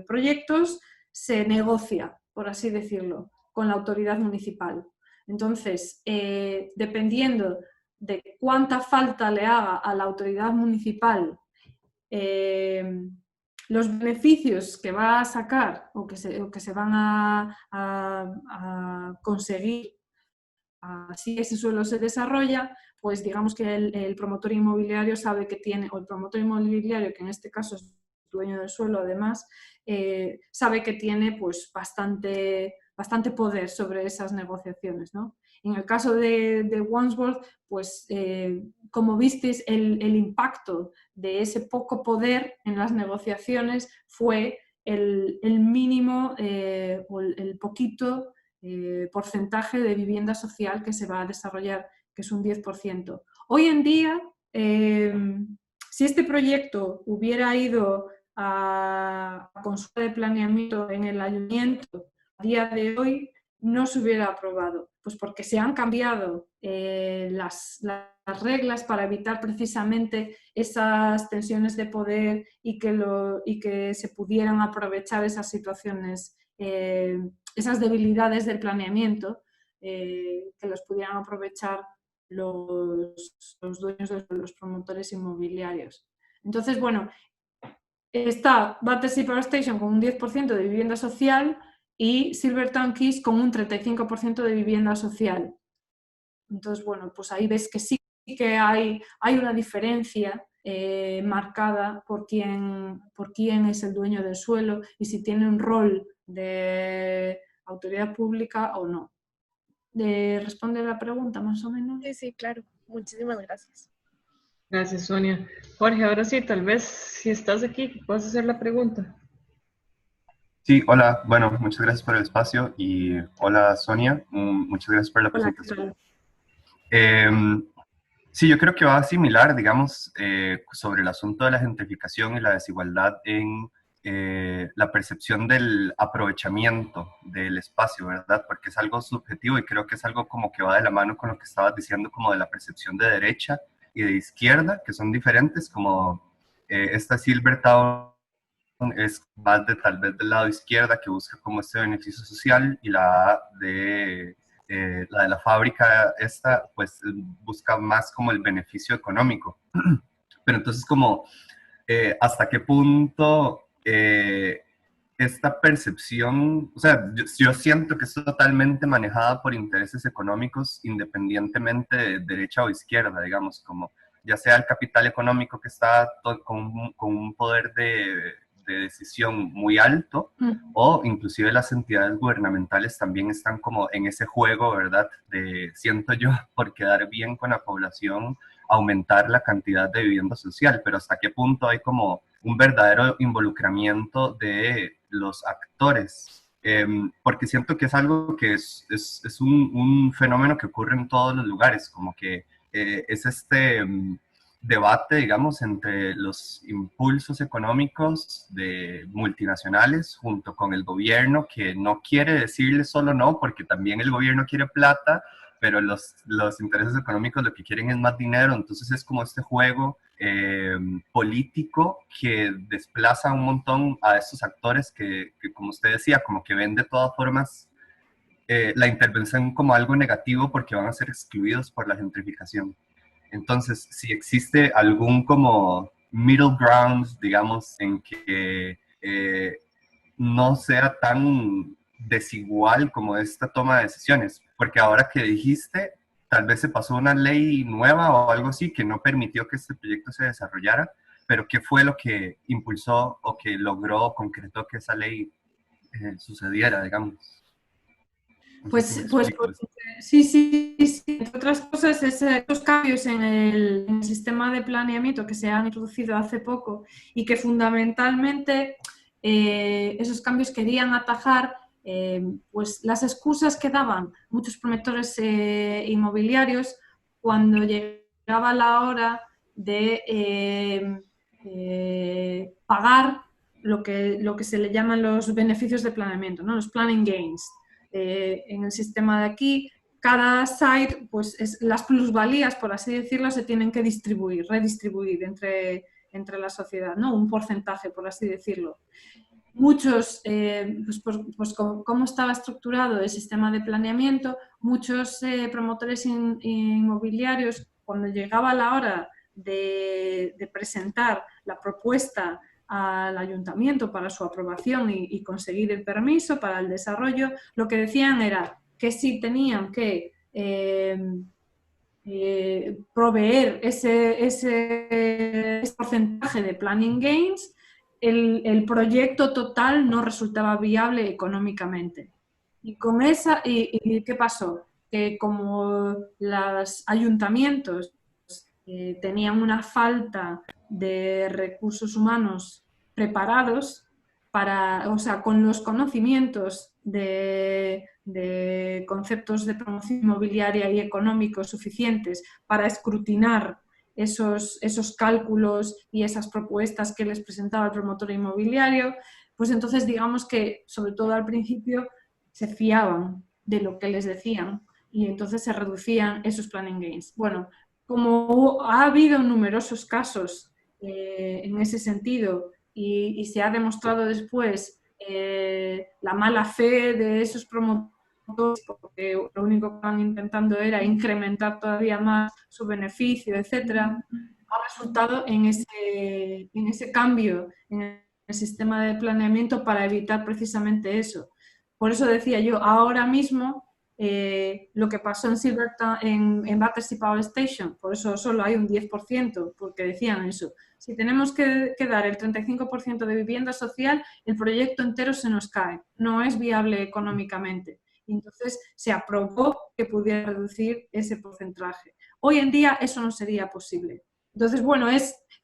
proyectos se negocia, por así decirlo, con la autoridad municipal. Entonces, dependiendo de cuánta falta le haga a la autoridad municipal los beneficios que va a sacar o que se van a conseguir así ese suelo se desarrolla, pues digamos que el promotor inmobiliario sabe que tiene, o el promotor inmobiliario, que en este caso es dueño del suelo además, sabe que tiene pues bastante poder sobre esas negociaciones, ¿no? En el caso de Wandsworth, pues como visteis, el impacto de ese poco poder en las negociaciones fue el mínimo o el poquito porcentaje de vivienda social que se va a desarrollar, que es un 10%. Hoy en día, si este proyecto hubiera ido a consulta de planeamiento en el ayuntamiento a día de hoy, no se hubiera aprobado, pues porque se han cambiado las reglas para evitar precisamente esas tensiones de poder y que se pudieran aprovechar esas situaciones, esas debilidades del planeamiento, que los pudieran aprovechar los dueños de los promotores inmobiliarios. Entonces, bueno, está Battersea Power Station con un 10% de vivienda social y Silvertown Keys con un 35% de vivienda social. Entonces, bueno, pues ahí ves que sí que hay una diferencia marcada por quién es el dueño del suelo y si tiene un rol de autoridad pública o no. ¿Responde la pregunta más o menos? Sí, sí, claro. Muchísimas gracias. Gracias, Sonia. Jorge, ahora sí, tal vez si estás aquí, puedes hacer la pregunta. Sí, hola. Bueno, muchas gracias por el espacio y hola, Sonia. Muchas gracias por la presentación. Sí, yo creo que va similar, digamos, sobre el asunto de la gentrificación y la desigualdad en la percepción del aprovechamiento del espacio, ¿verdad? Porque es algo subjetivo y creo que es algo como que va de la mano con lo que estabas diciendo, como de la percepción de derecha y de izquierda, que son diferentes, como esta Silvertown es más de tal vez del lado izquierda, que busca como este beneficio social, y la de la fábrica esta, pues busca más como el beneficio económico. Pero entonces como, ¿hasta qué punto esta percepción, o sea, yo siento que es totalmente manejada por intereses económicos independientemente de derecha o izquierda, digamos, como ya sea el capital económico que está con un poder de decisión muy alto, o inclusive las entidades gubernamentales también están como en ese juego, ¿verdad? Siento yo, por quedar bien con la población, aumentar la cantidad de vivienda social, pero hasta qué punto hay como un verdadero involucramiento de los actores, porque siento que es algo que es un fenómeno que ocurre en todos los lugares, como que es este debate, digamos, entre los impulsos económicos de multinacionales junto con el gobierno, que no quiere decirle solo no, porque también el gobierno quiere plata, pero los intereses económicos lo que quieren es más dinero. Entonces es como este juego político que desplaza un montón a estos actores que, como usted decía, como que ven de todas formas la intervención como algo negativo porque van a ser excluidos por la gentrificación. Entonces, si existe algún como middle ground, digamos, en que no sea tan desigual como esta toma de decisiones, porque ahora que dijiste, tal vez se pasó una ley nueva o algo así que no permitió que este proyecto se desarrollara, pero ¿qué fue lo que impulsó o que logró o concretó que esa ley sucediera, digamos? Pues sí, entre otras cosas, esos cambios en el sistema de planeamiento que se han introducido hace poco y que fundamentalmente esos cambios querían atajar pues las excusas que daban muchos promotores inmobiliarios cuando llegaba la hora de pagar lo que se le llaman los beneficios de planeamiento, ¿no? Los planning gains. En el sistema de aquí, cada site, pues las plusvalías, por así decirlo, se tienen que redistribuir entre la sociedad, ¿no? Un porcentaje, por así decirlo. Muchos, pues cómo estaba estructurado el sistema de planeamiento, muchos promotores inmobiliarios, cuando llegaba la hora de presentar la propuesta al ayuntamiento para su aprobación y conseguir el permiso para el desarrollo, lo que decían era que sí tenían que proveer ese porcentaje de planning gains, el proyecto total no resultaba viable económicamente. ¿Y qué pasó? Que como los ayuntamientos tenían una falta de recursos humanos preparados o sea, con los conocimientos de conceptos de promoción inmobiliaria y económicos suficientes para escrutinar esos cálculos y esas propuestas que les presentaba el promotor inmobiliario, pues entonces digamos que, sobre todo al principio, se fiaban de lo que les decían y entonces se reducían esos planning gains. Bueno, como ha habido numerosos casos en ese sentido y se ha demostrado después la mala fe de esos promotores, porque lo único que estaban intentando era incrementar todavía más su beneficio, etcétera, ha resultado en ese cambio en el sistema de planeamiento para evitar precisamente eso. Por eso decía yo, ahora mismo lo que pasó en Battersea Power Station, por eso solo hay un 10%, porque decían eso. Si tenemos que dar el 35% de vivienda social, el proyecto entero se nos cae, no es viable económicamente. Entonces se aprobó que pudiera reducir ese porcentaje. Hoy en día eso no sería posible. Entonces, bueno,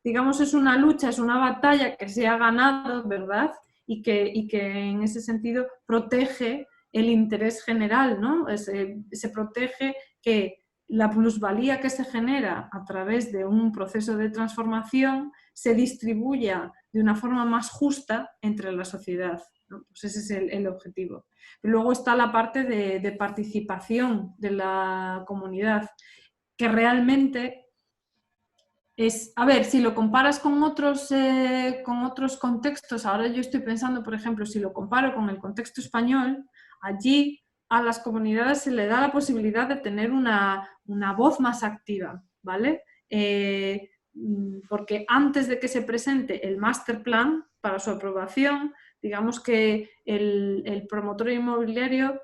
digamos, es una lucha, es una batalla que se ha ganado, ¿verdad? Y que en ese sentido protege el interés general, ¿no? Se protege que la plusvalía que se genera a través de un proceso de transformación se distribuya de una forma más justa entre la sociedad, ¿no? Pues ese es el objetivo. Luego está la parte de participación de la comunidad, que realmente es, a ver, si lo comparas con otros contextos, ahora yo estoy pensando, por ejemplo, si lo comparo con el contexto español, allí a las comunidades se le da la posibilidad de tener una voz más activa, ¿vale? Porque antes de que se presente el master plan para su aprobación, digamos que el promotor inmobiliario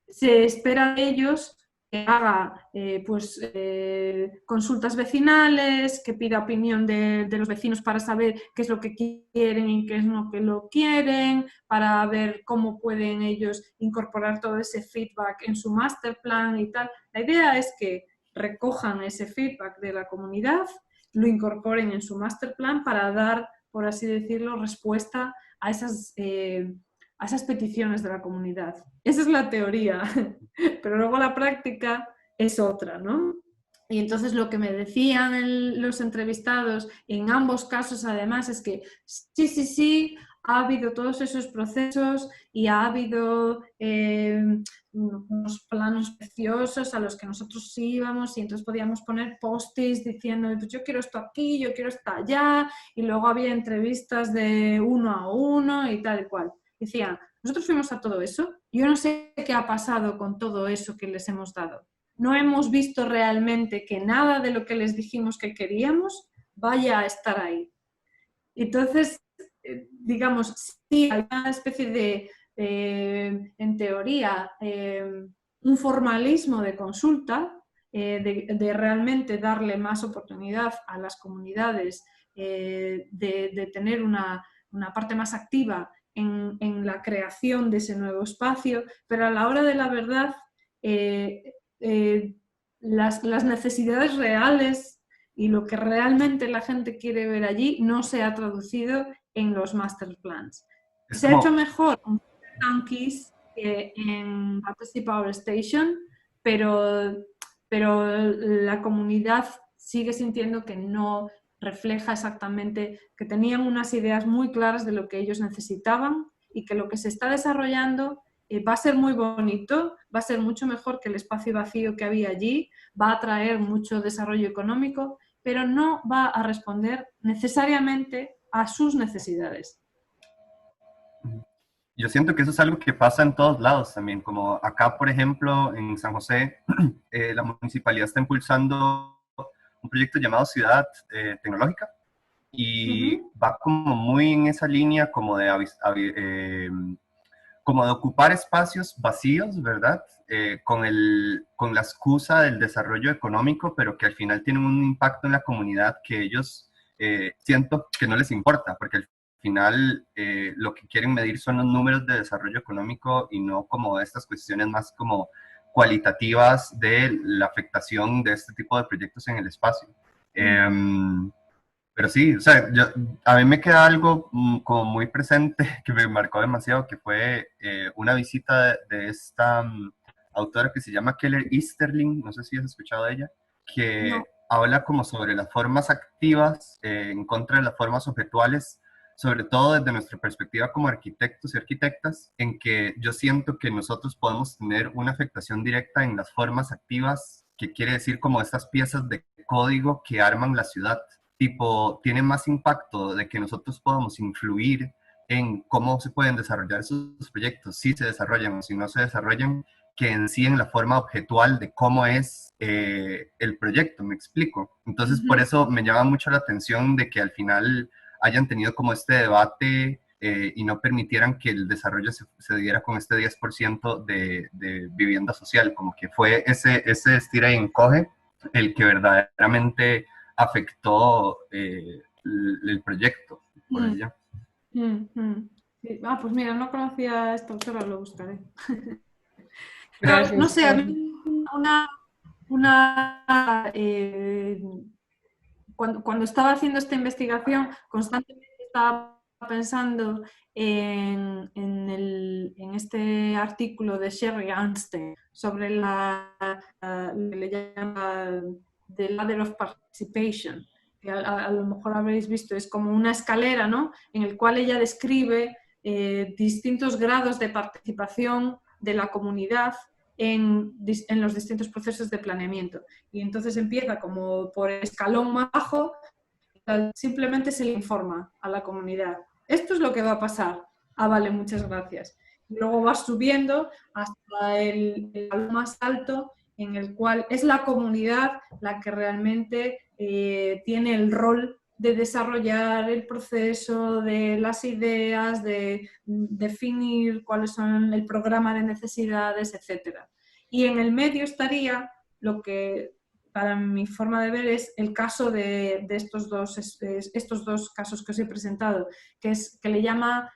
se espera de ellos que haga consultas vecinales, que pida opinión de los vecinos para saber qué es lo que quieren y qué es lo que no quieren, para ver cómo pueden ellos incorporar todo ese feedback en su master plan y tal. La idea es que recojan ese feedback de la comunidad, lo incorporen en su master plan para dar, por así decirlo, respuesta a esas peticiones de la comunidad. Esa es la teoría, pero luego la práctica es otra, ¿no? Y entonces lo que me decían los entrevistados en ambos casos además es que sí, ha habido todos esos procesos y ha habido unos planos preciosos a los que nosotros íbamos y entonces podíamos poner post-its diciendo pues yo quiero esto aquí, yo quiero esto allá, y luego había entrevistas de uno a uno y tal y cual. Decían, nosotros fuimos a todo eso, yo no sé qué ha pasado con todo eso que les hemos dado. No hemos visto realmente que nada de lo que les dijimos que queríamos vaya a estar ahí. Entonces, digamos, sí hay una especie de, en teoría, un formalismo de consulta, de realmente darle más oportunidad a las comunidades, de tener una parte más activa en la creación de ese nuevo espacio, pero a la hora de la verdad las necesidades reales y lo que realmente la gente quiere ver allí no se ha traducido en los master plans. Se ha hecho mejor en Tanquis que en Battersea Power Station, pero la comunidad sigue sintiendo que no refleja exactamente, que tenían unas ideas muy claras de lo que ellos necesitaban y que lo que se está desarrollando va a ser muy bonito, va a ser mucho mejor que el espacio vacío que había allí, va a traer mucho desarrollo económico, pero no va a responder necesariamente a sus necesidades. Yo siento que eso es algo que pasa en todos lados también, como acá, por ejemplo, en San José, la municipalidad está impulsando un proyecto llamado Ciudad Tecnológica y va como muy en esa línea como como de ocupar espacios vacíos, ¿verdad? Con la excusa del desarrollo económico, pero que al final tienen un impacto en la comunidad que ellos siento que no les importa, porque al final lo que quieren medir son los números de desarrollo económico y no como estas cuestiones más como cualitativas de la afectación de este tipo de proyectos en el espacio. Pero sí, o sea, a mí me queda algo como muy presente que me marcó demasiado, que fue una visita de esta autora que se llama Keller Easterling, no sé si has escuchado de ella, que No. habla como sobre las formas activas en contra de las formas objetuales, sobre todo desde nuestra perspectiva como arquitectos y arquitectas, en que yo siento que nosotros podemos tener una afectación directa en las formas activas, que quiere decir como estas piezas de código que arman la ciudad. Tipo, tiene más impacto de que nosotros podamos influir en cómo se pueden desarrollar esos proyectos, si se desarrollan o si no se desarrollan, que en sí en la forma objetual de cómo es el proyecto, me explico. Entonces, por eso me llama mucho la atención de que al final hayan tenido como este debate y no permitieran que el desarrollo se diera con este 10% de vivienda social, como que fue ese estira y encoge el que verdaderamente afectó el proyecto por allá. Sí. Pues mira, no conocía a esta autora, lo buscaré. Gracias. No sé, a mí cuando estaba haciendo esta investigación, constantemente estaba pensando en este artículo de Sherry Arnstein sobre lo que le llama The Ladder of Participation, que a lo mejor habréis visto, es como una escalera, ¿no?, en el cual ella describe distintos grados de participación de la comunidad en los distintos procesos de planeamiento. Y entonces empieza como por escalón más bajo, simplemente se le informa a la comunidad. Esto es lo que va a pasar. Ah, vale, muchas gracias. Y luego vas subiendo hasta el escalón más alto, en el cual es la comunidad la que realmente tiene el rol de desarrollar el proceso, de las ideas, de definir cuáles son el programa de necesidades, etc. Y en el medio estaría lo que, para mi forma de ver, es el caso de estos dos casos que os he presentado, que le llama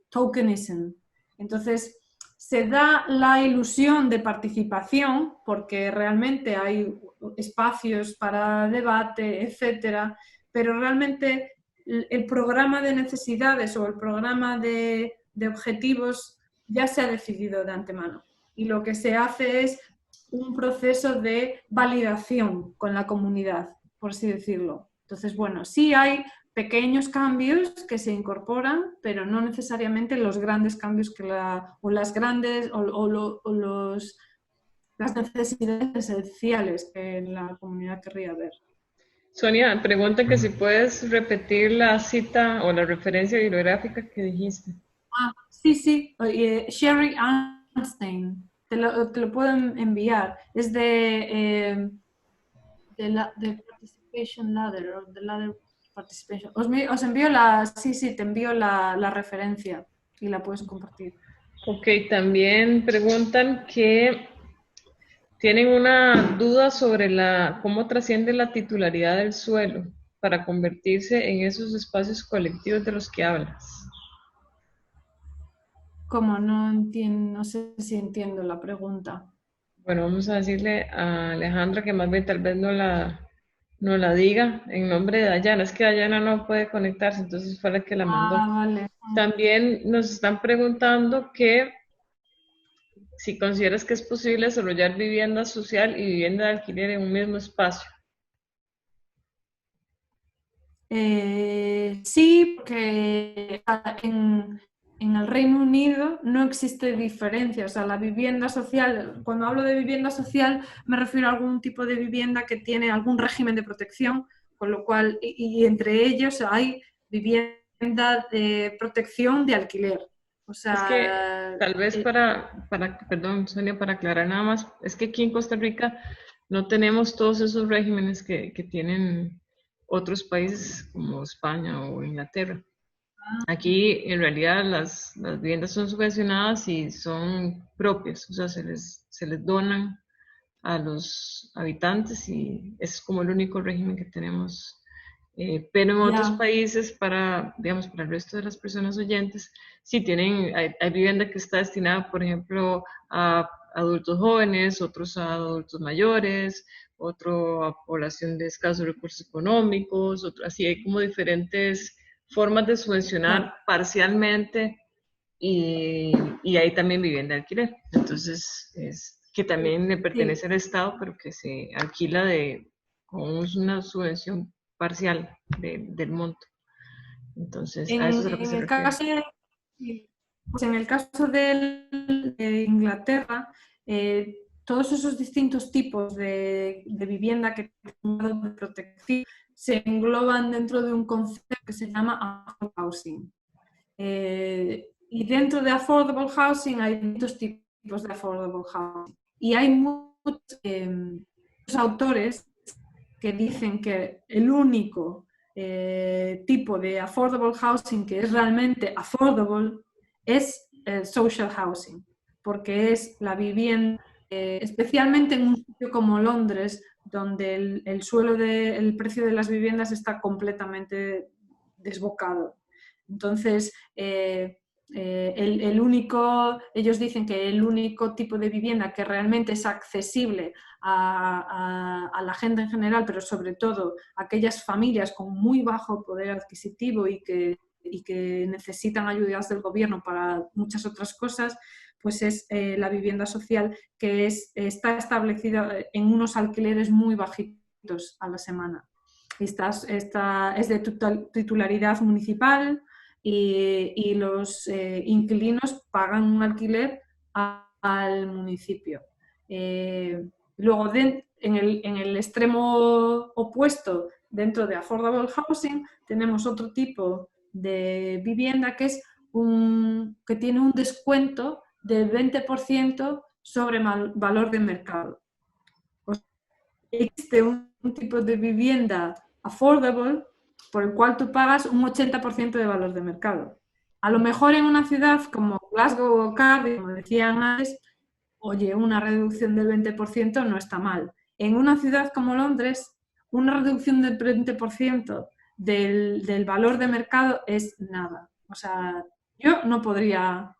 tokenism. Entonces, se da la ilusión de participación porque realmente hay espacios para debate, etcétera, pero realmente el programa de necesidades o el programa de objetivos ya se ha decidido de antemano. Y lo que se hace es un proceso de validación con la comunidad, por así decirlo. Entonces, bueno, sí hay pequeños cambios que se incorporan, pero no necesariamente los grandes cambios las necesidades esenciales que la comunidad querría ver. Sonia, pregunta que si puedes repetir la cita o la referencia bibliográfica que dijiste. Sí. Sherry Arnstein. Te lo puedo enviar. Es de Participation Ladder, o de Ladder Participation. Os envío te envío la referencia y la puedes compartir. Ok, también preguntan que tienen una duda sobre cómo trasciende la titularidad del suelo para convertirse en esos espacios colectivos de los que hablas. ¿Cómo? No entiendo, no sé si entiendo la pregunta. Bueno, vamos a decirle a Alejandra que más bien tal vez no la diga en nombre de Dayana. Es que Dayana no puede conectarse, entonces fue la que la mandó. Vale. También nos están preguntando que si consideras que es posible desarrollar vivienda social y vivienda de alquiler en un mismo espacio. Sí, porque en el Reino Unido no existe diferencia, o sea, la vivienda social, cuando hablo de vivienda social me refiero a algún tipo de vivienda que tiene algún régimen de protección, con lo cual, y entre ellos hay vivienda de protección de alquiler. O Es que sea, tal vez perdón, Sonia, para aclarar nada más, es que aquí en Costa Rica no tenemos todos esos regímenes que tienen otros países como España o Inglaterra. Aquí en realidad las viviendas son subvencionadas y son propias, o sea, se les donan a los habitantes y es como el único régimen que tenemos. Pero en otros ya, países, digamos, para el resto de las personas oyentes, sí hay vivienda que está destinada, por ejemplo, a adultos jóvenes, otros a adultos mayores, otro a población de escasos recursos económicos, así hay como diferentes formas de subvencionar claro, parcialmente y hay también vivienda de alquiler. Entonces, que también le sí. pertenece al Estado, pero que se alquila con una subvención parcial del monto. Entonces, a eso es a lo que En se el refiere. caso pues en el caso de Inglaterra, todos esos distintos tipos de vivienda que tengan de protección se engloban dentro de un concepto que se llama affordable housing. Y dentro de affordable housing hay distintos tipos de affordable housing. Y hay muchos autores que dicen que el único tipo de affordable housing que es realmente affordable es el social housing, porque es la vivienda, especialmente en un sitio como Londres, donde el precio de las viviendas está completamente desbocado. Entonces, ellos dicen que el único tipo de vivienda que realmente es accesible a la gente en general, pero sobre todo a aquellas familias con muy bajo poder adquisitivo y que necesitan ayudas del gobierno para muchas otras cosas, pues es la vivienda social que está establecida en unos alquileres muy bajitos a la semana. Es de titularidad municipal y los inquilinos pagan un alquiler al municipio. Luego, en el extremo opuesto, dentro de affordable housing, tenemos otro tipo de vivienda que tiene un descuento del 20% sobre valor de mercado. O sea, existe un tipo de vivienda affordable por el cual tú pagas un 80% de valor de mercado. A lo mejor en una ciudad como Glasgow o Cardiff, como decían antes, oye, una reducción del 20% no está mal. En una ciudad como Londres, una reducción del 20% del valor de mercado es nada. O sea, yo no podría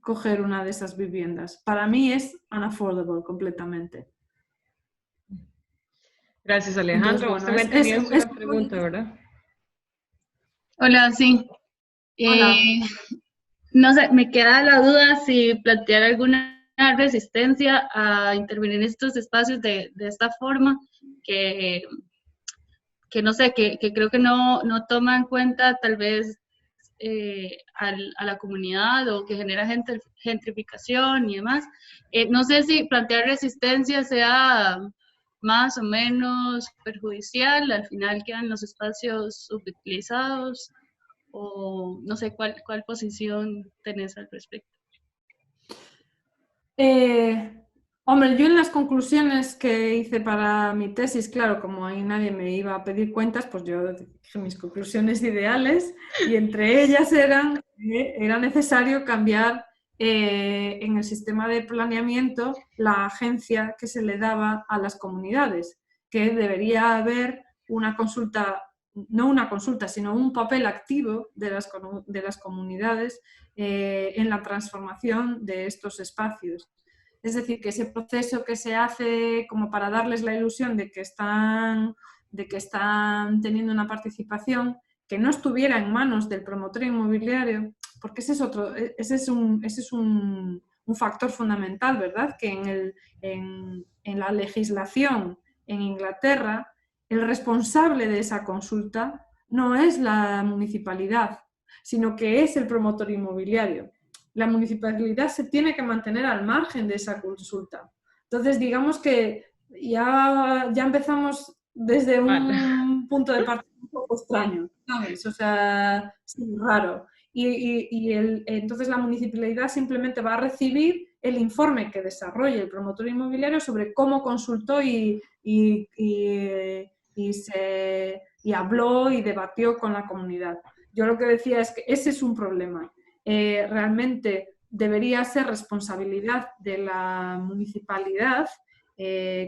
coger una de esas viviendas. Para mí es unaffordable completamente. Gracias, Entonces, Alejandro. Vos bueno, también tenías una pregunta, ¿verdad? Hola, sí. Hola. No sé, me queda la duda si plantear alguna resistencia a intervenir en estos espacios de esta forma, que no sé, que creo que no toma en cuenta tal vez a la comunidad o que genera gentrificación y demás. No sé si plantear resistencia sea más o menos perjudicial, al final quedan los espacios subutilizados, o no sé cuál posición tenés al respecto. Hombre, yo en las conclusiones que hice para mi tesis, claro, como ahí nadie me iba a pedir cuentas, pues yo dije mis conclusiones ideales y entre ellas eran que era necesario cambiar en el sistema de planeamiento la agencia que se le daba a las comunidades, que debería haber una consulta, no una consulta, sino un papel activo de las comunidades en la transformación de estos espacios. Es decir, que ese proceso que se hace como para darles la ilusión de que están teniendo una participación, que no estuviera en manos del promotor inmobiliario, porque ese es un factor fundamental, ¿verdad? Que en la legislación en Inglaterra, el responsable de esa consulta no es la municipalidad, sino que es el promotor inmobiliario. La municipalidad se tiene que mantener al margen de esa consulta. Entonces, digamos que ya empezamos desde un punto de partida un poco extraño, ¿sabes? O sea, sí, raro. Entonces la municipalidad simplemente va a recibir el informe que desarrolle el promotor inmobiliario sobre cómo consultó y habló y debatió con la comunidad. Yo lo que decía es que ese es un problema. Realmente debería ser responsabilidad de la municipalidad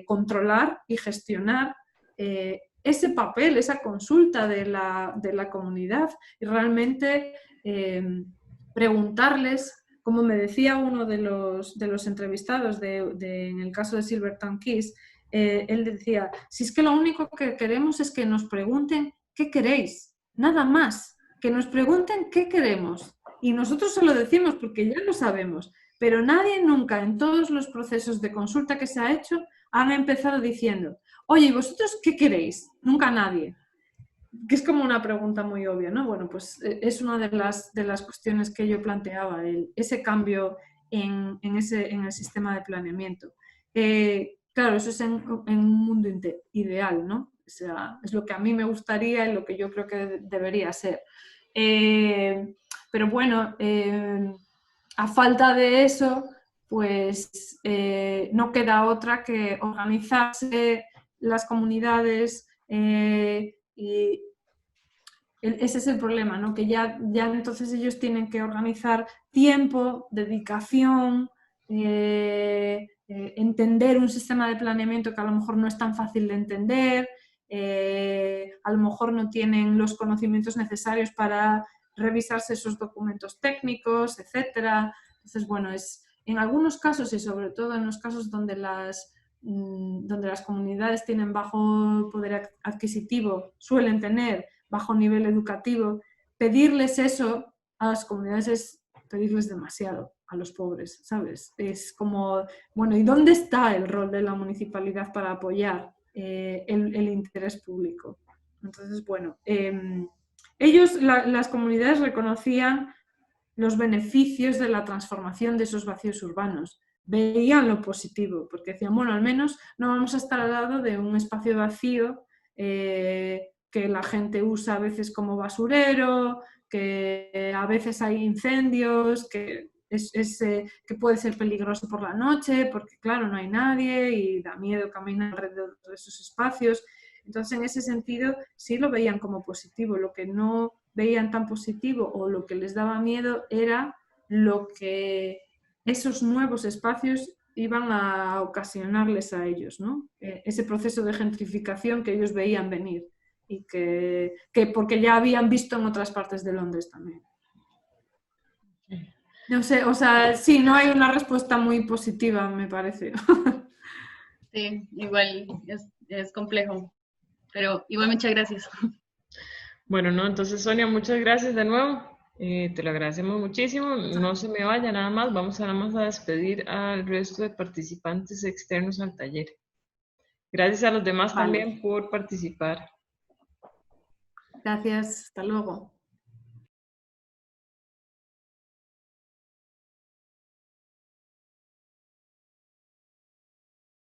controlar y gestionar ese papel, esa consulta de la comunidad y realmente preguntarles, como me decía uno de los entrevistados en el caso de Silvertown Keys, él decía, si es que lo único que queremos es que nos pregunten qué queréis, nada más, que nos pregunten qué queremos. Y nosotros se lo decimos porque ya lo sabemos, pero nadie nunca en todos los procesos de consulta que se ha hecho han empezado diciendo, oye, ¿y vosotros qué queréis? Nunca nadie. Que es como una pregunta muy obvia, ¿no? Bueno, pues es una de las cuestiones que yo planteaba, ese cambio en el sistema de planeamiento. Claro, eso es en un mundo ideal, ¿no? O sea, es lo que a mí me gustaría y lo que yo creo que debería ser. Pero bueno, a falta de eso, pues no queda otra que organizarse las comunidades y ese es el problema, ¿no? Que ya entonces ellos tienen que organizar tiempo, dedicación, entender un sistema de planeamiento que a lo mejor no es tan fácil de entender, a lo mejor no tienen los conocimientos necesarios para revisarse esos documentos técnicos, etcétera. Entonces, bueno, en algunos casos y sobre todo en los casos donde las comunidades tienen bajo poder adquisitivo, suelen tener bajo nivel educativo, pedirles eso a las comunidades es pedirles demasiado a los pobres, ¿sabes? Es como, bueno, ¿y dónde está el rol de la municipalidad para apoyar el interés público? Entonces, bueno, las comunidades reconocían los beneficios de la transformación de esos vacíos urbanos, veían lo positivo, porque decían, bueno, al menos no vamos a estar al lado de un espacio vacío que la gente usa a veces como basurero, que a veces hay incendios, que puede ser peligroso por la noche, porque claro, no hay nadie y da miedo caminar alrededor de esos espacios. Entonces, en ese sentido, sí lo veían como positivo. Lo que no veían tan positivo o lo que les daba miedo era lo que esos nuevos espacios iban a ocasionarles a ellos, ¿no? Ese proceso de gentrificación que ellos veían venir y que porque ya habían visto en otras partes de Londres también. No sé, o sea, sí, no hay una respuesta muy positiva, me parece. Sí, igual es complejo, pero igual muchas gracias. Bueno, no, entonces Sonia, muchas gracias de nuevo. Te lo agradecemos muchísimo. No se me vaya nada más. Vamos nada más a despedir al resto de participantes externos al taller. Gracias a los demás también por participar. Gracias, hasta luego.